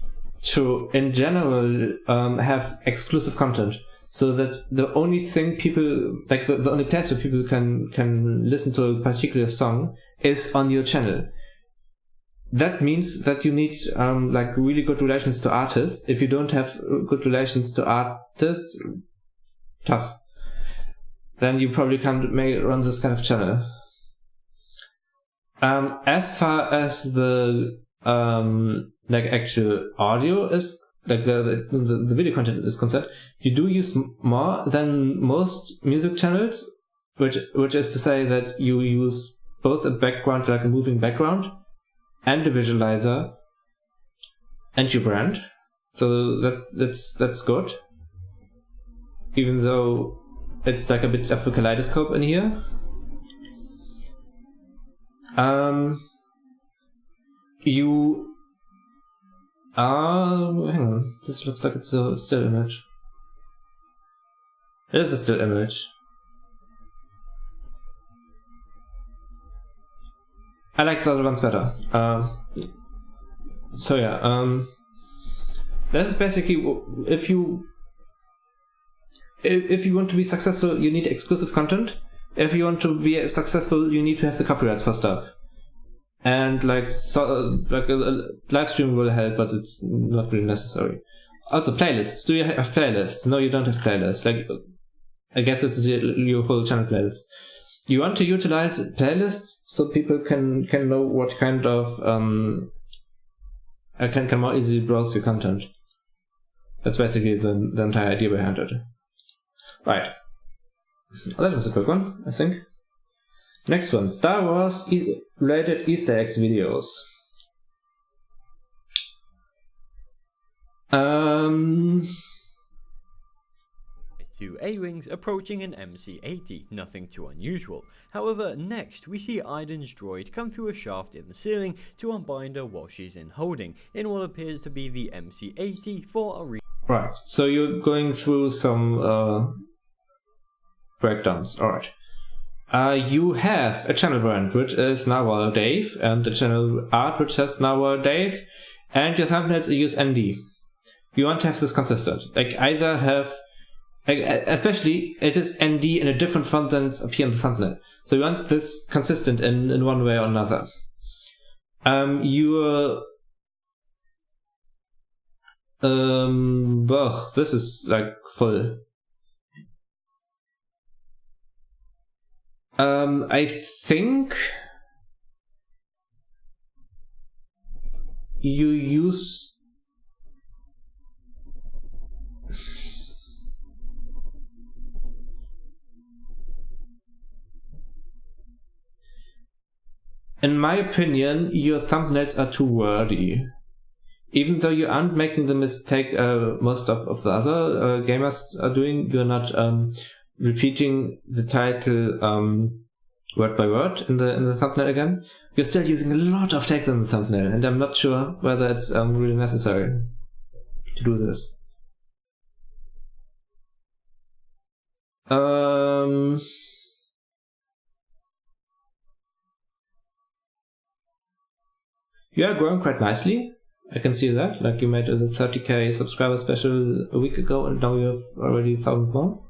to, in general, have exclusive content, so that the only thing people, like the only place where people can listen to a particular song is on your channel. That means that you need like really good relations to artists. If you don't have good relations to artists, tough. Then you probably can't run this kind of channel. As far as the like actual audio is, like the video content is concerned, you do use more than most music channels, which is to say that you use both a background, like a moving background, and a visualizer, and your brand. So that's good. Even though it's like a bit of a kaleidoscope in here. Hang on, this looks like it's a still image. It is a still image. I like the other ones better. So yeah, that is basically, if you want to be successful, you need exclusive content. If you want to be successful, you need to have the copyrights for stuff. And like a live stream will help, but it's not really necessary. Also, playlists. Do you have playlists? No, you don't have playlists. Like, I guess it's your whole channel playlist. You want to utilize playlists so people can know what kind of can more easily browse your content. That's basically the entire idea behind it. Right. That was a quick one, I think. Next one, Star Wars related Easter eggs videos. Two A-Wings approaching an MC-80, nothing too unusual. However, next we see Aiden's droid come through a shaft in the ceiling to unbind her while she's in holding, in what appears to be the MC-80 for a reason. Right, so you're going through some breakdowns, alright. You have a channel brand which is Narwhal Dave, and the channel art which says Narwhal Dave, and your thumbnails use ND. You want to have this consistent. Like, either have, like, especially it is ND in a different font than it's appear in the thumbnail. So you want this consistent in one way or another. This is like full. I think you use in my opinion, your thumbnails are too wordy. Even though you aren't making the mistake most of the other gamers are doing, you're not repeating the title word by word in the thumbnail again. You're still using a lot of text in the thumbnail, and I'm not sure whether it's really necessary to do this. You are growing quite nicely. I can see that. Like, you made a 30k subscriber special a week ago, and now you have already 1,000 more.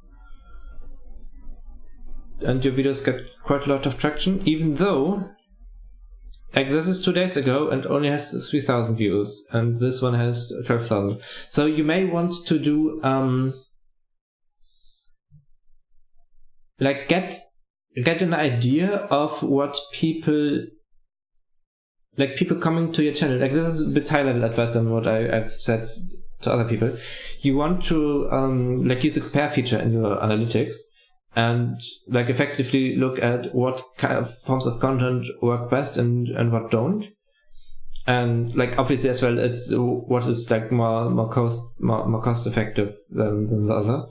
And your videos get quite a lot of traction, even though, like, this is 2 days ago and only has 3,000 views, and this one has 12,000. So you may want to do, like, get an idea of what people, like, people coming to your channel. Like, this is a bit high level advice than what I've said to other people. You want to, like, use a compare feature in your analytics, and like effectively look at what kind of forms of content work best and what don't, and like obviously as well it's what is like more cost effective than the other.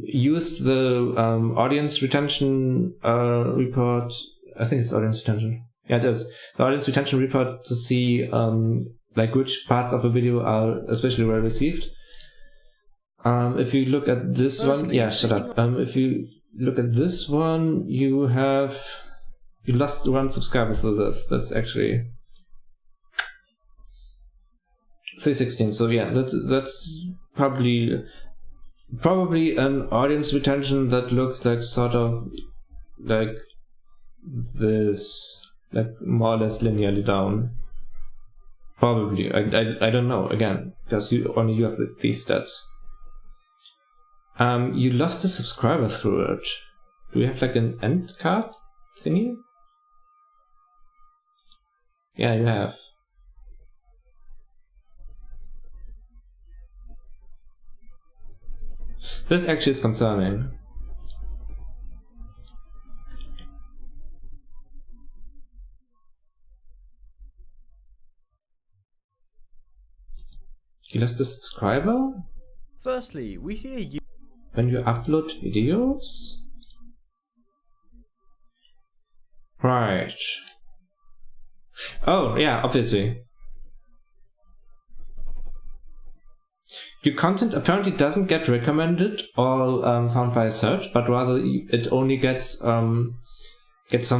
Use the audience retention report. I think it's audience retention. Yeah, it is the audience retention report to see like which parts of a video are especially well received. If you look at this one, yeah, shut up. If you look at this one, you lost 1 subscriber through this. That's actually 316. So yeah, that's probably an audience retention that looks like sort of like this, like more or less linearly down. Probably. I don't know, again, because you have these stats. You lost a subscriber through it. Do we have like an end card thingy? Yeah, you have. This actually is concerning. You lost a subscriber? Firstly, we see a when you upload videos? Right. Oh, yeah, obviously. Your content apparently doesn't get recommended or found via search, but rather it only gets found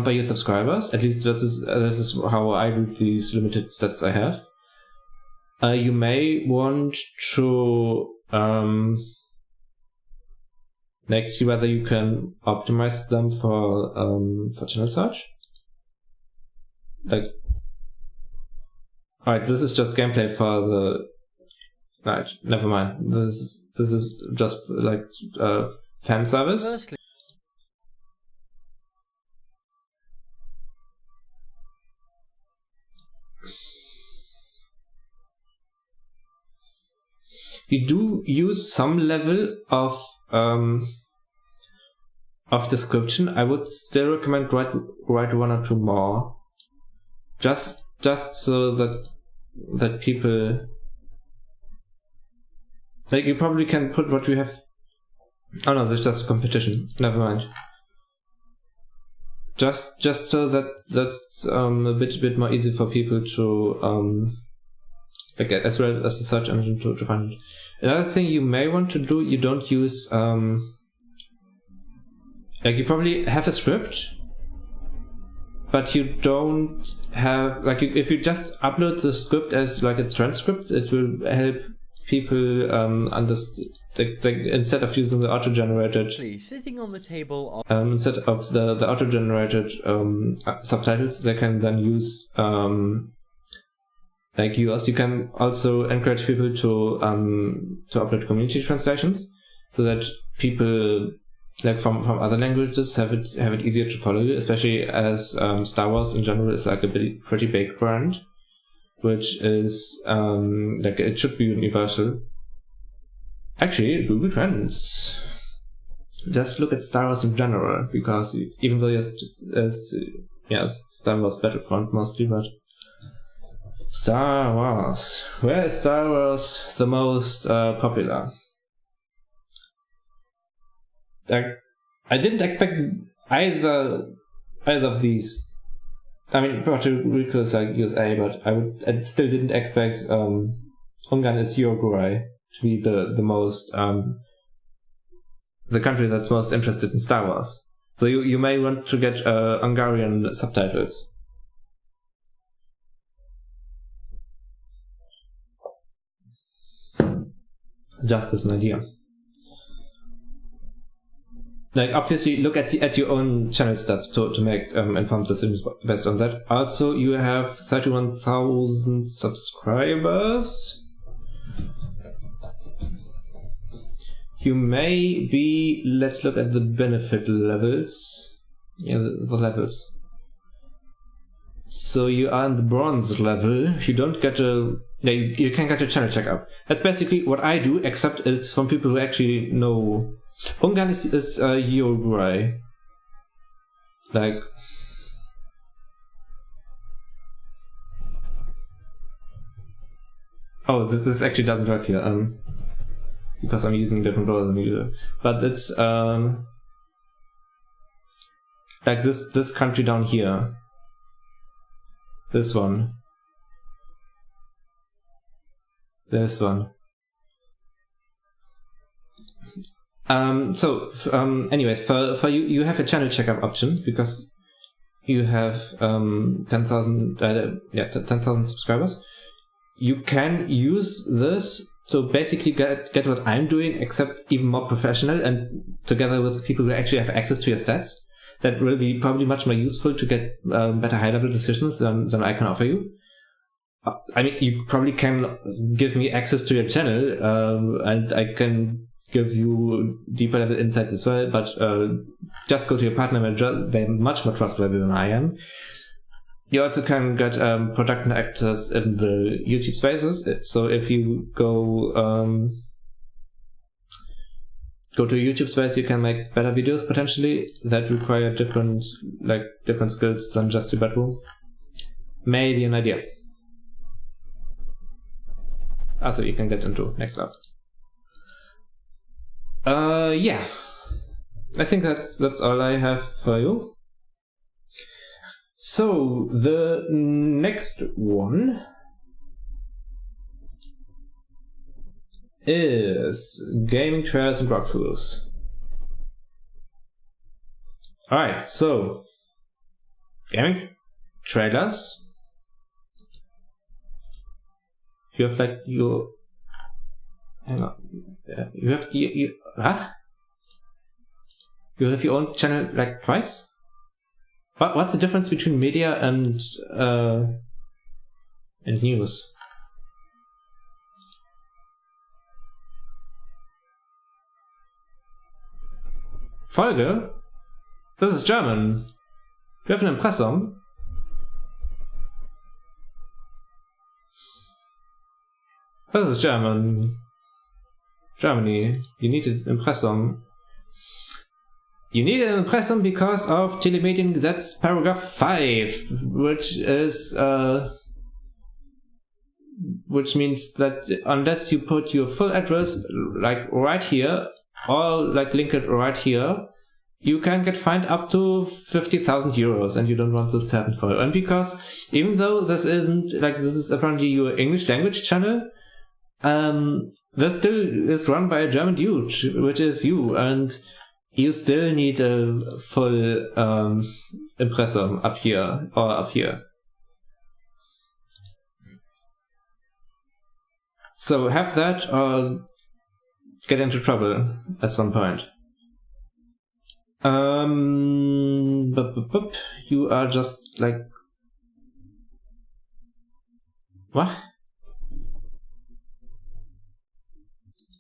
by your subscribers. At least this is how I read these limited stats I have. You may want to like see whether you can optimize them for channel search. Like, alright, this is just gameplay for the. Right, never mind. This is just like fan service. Firstly, you do use some level of of description, I would still recommend write 1 or 2 more. Just so that people, like, you probably can put what you have. Oh no, there's just a competition. Never mind. Just so that's a bit more easy for people to like, as well as the search engine to find it. Another thing you may want to do, you don't use like, you probably have a script, but you don't have, like, if you just upload the script as like a transcript, it will help people understand, like, instead of using the auto-generated sitting on the table instead of the auto-generated subtitles, they can then use like yours. You can also encourage people to upload community translations, so that people, like, from other languages have it easier to follow you, especially as Star Wars in general is like a pretty big brand, which is like, it should be universal. Actually, Google Trends. Just look at Star Wars in general, because even though Star Wars Battlefront mostly, but Star Wars. Where is Star Wars the most popular? Like, I didn't expect either of these. I mean, Puerto Rico is like USA, but I still didn't expect Ungarn is Uruguay to be the most the country that's most interested in Star Wars. So you may want to get Hungarian subtitles. Just as an idea. Like, obviously, look at your own channel stats to make informed decisions based on that. Also, you have 31,000 subscribers. You may be. Let's look at the benefit levels. Yeah, the levels. So you are in the bronze level. You don't get you can get a channel checkup. That's basically what I do, except it's from people who actually know. Ungarn is Uruguay. Like, oh, this actually doesn't work here. Because I'm using a different browser than usual. But it's like this country down here. This one. This one. Anyways, for you have a channel checkup option, because you have 10,000 subscribers. You can use this to basically get what I'm doing, except even more professional, and together with people who actually have access to your stats. That will be probably much more useful to get better high-level decisions than I can offer you. I mean, you probably can give me access to your channel, and I can give you deeper level insights as well, but just go to your partner manager. They're much more trustworthy than I am. You also can get production access in the YouTube spaces. So if you go to a YouTube space, you can make better videos potentially that require different skills than just your bedroom. Maybe an idea. Also, you can get into next up. Yeah, I think that's all I have for you. So the next one is gaming trailers and walkthroughs. Alright, so gaming trailers. You have like your, hang on, you have huh? You have your own channel like twice? What's the difference between media and news? Folge? This is German. You have an Impressum? This is German. Germany. You need an Impressum. you need an impressum because of Telemediengesetz paragraph 5, which means that unless you put your full address like right here, or like link it right here, you can get fined up to 50,000 euros, and you don't want this to happen for you. And because even though this isn't like, this is apparently your English language channel, this still is run by a German dude, which is you, and you still need a full impressum up here or up here. So have that or get into trouble at some point. You are just like... What?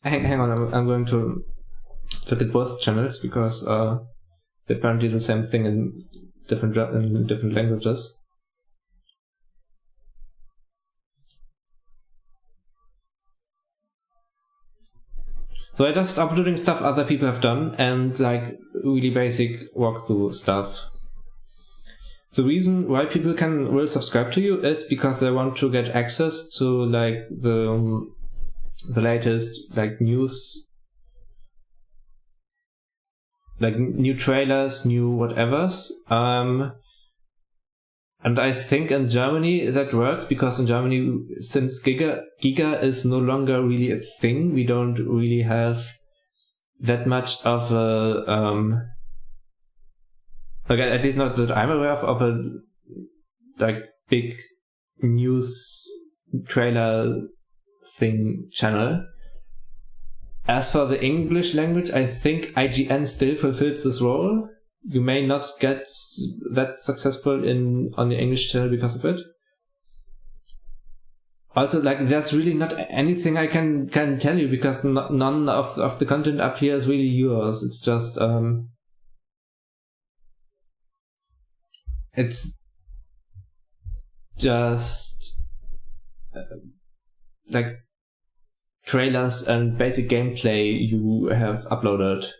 Hang on, I'm going to look at both channels because they're apparently the same thing in different languages. So I'm just uploading stuff other people have done and like really basic walkthrough stuff. The reason why people will subscribe to you is because they want to get access to like the latest like news, like new trailers, new whatevers. And I think in Germany that works because in Germany, since Giga is no longer really a thing, we don't really have that much of a like, at least not that I'm aware of a like big news trailer thing channel. As for the English language, I think IGN still fulfills this role. You may not get that successful on the English channel because of it. Also, like, there's really not anything I can tell you because none of the content up here is really yours. It's just like trailers and basic gameplay you have uploaded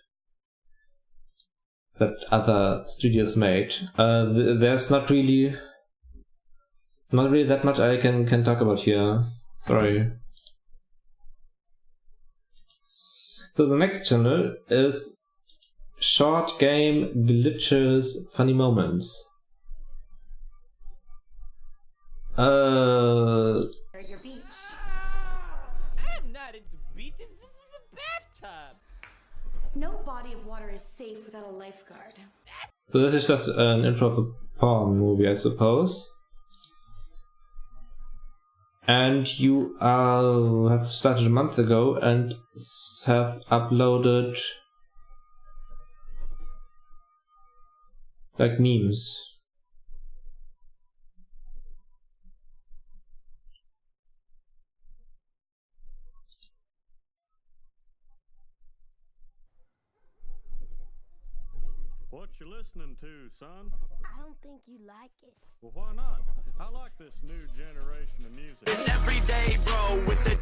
that other studios made. There's not really that much I can talk about here. Sorry. So the next channel is Short Game Glitches Funny Moments. Your beach. I'm not into beaches. This is a bathtub. No body of water is safe without a lifeguard. So this is just an intro of a porn movie, I suppose. And you have started a month ago and have uploaded like memes. What you listening to, son? I don't think you like it. Well, why not? I like this new generation of music. It's every day, bro, with the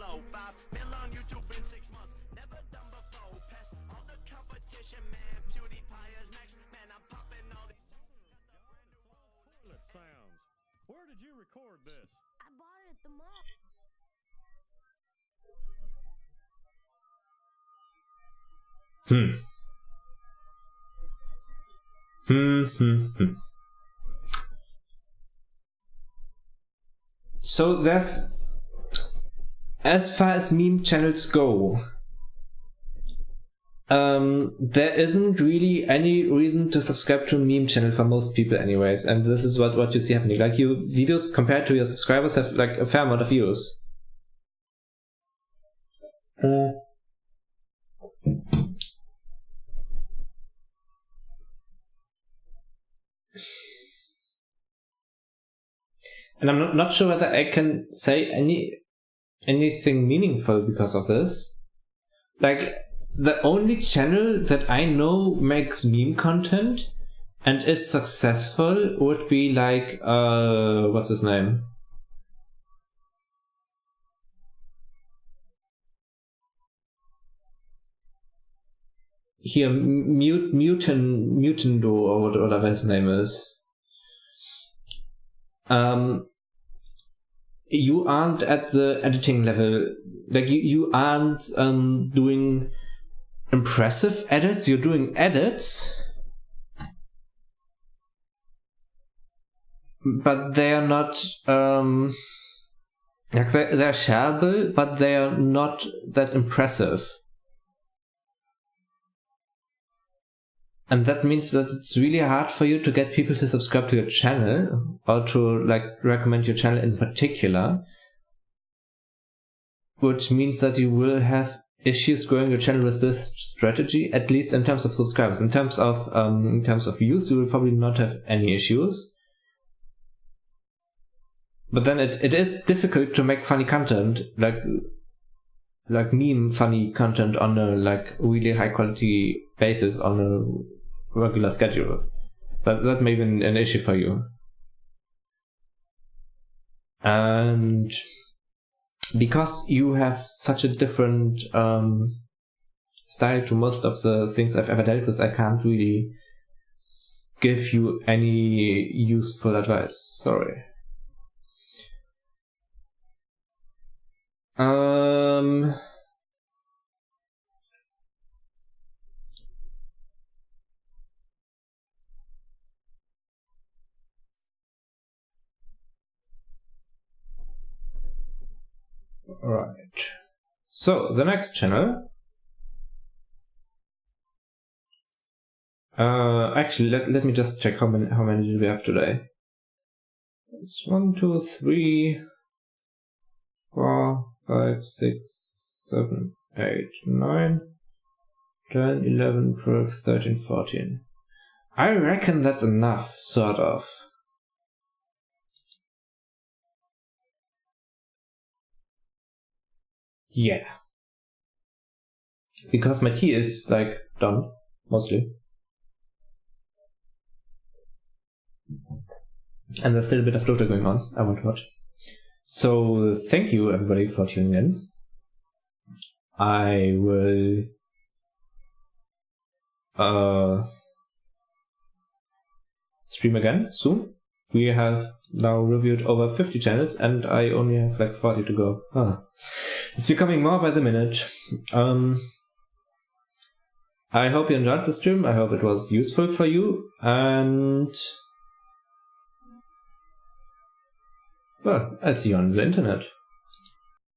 low 5 mil on YouTube in 6 months. Never done before. Past all the competition, man. PewDiePie is next. Man, I'm popping all these Toilet sounds. Where did you record this? I bought it at the mall. So there's, as far as meme channels go, there isn't really any reason to subscribe to a meme channel for most people anyways, and this is what you see happening. Like, your videos compared to your subscribers have like a fair amount of views. And I'm not sure whether I can say anything meaningful because of this. Like, the only channel that I know makes meme content and is successful would be like, what's his name? here Mutando or whatever his name is. You aren't at the editing level. Like you aren't doing impressive edits. You're doing edits, but they are not like they're shareable, but they are not that impressive. And that means that it's really hard for you to get people to subscribe to your channel or to like recommend your channel in particular, which means that you will have issues growing your channel with this strategy, at least in terms of subscribers. In terms of views, you will probably not have any issues. But then it is difficult to make funny content, like meme funny content on a like really high quality basis on a regular schedule. That may be an issue for you. And because you have such a different style to most of the things I've ever dealt with, I can't really give you any useful advice. Sorry. Right. So the next channel. Actually, let me just check how many do we have today. It's 1, 2, 3, 4, 5, 6, 7, 8, 9, 10, 11, 12, 13, 14. I reckon that's enough, sort of. Yeah. Because my tea is, like, done, mostly. And there's still a bit of Dota going on I want to watch. So, thank you everybody for tuning in. I will stream again soon. We have now reviewed over 50 channels and I only have like 40 to go. It's becoming more by the minute. I hope you enjoyed the stream. I hope it was useful for you, and well, I'll see you on the internet.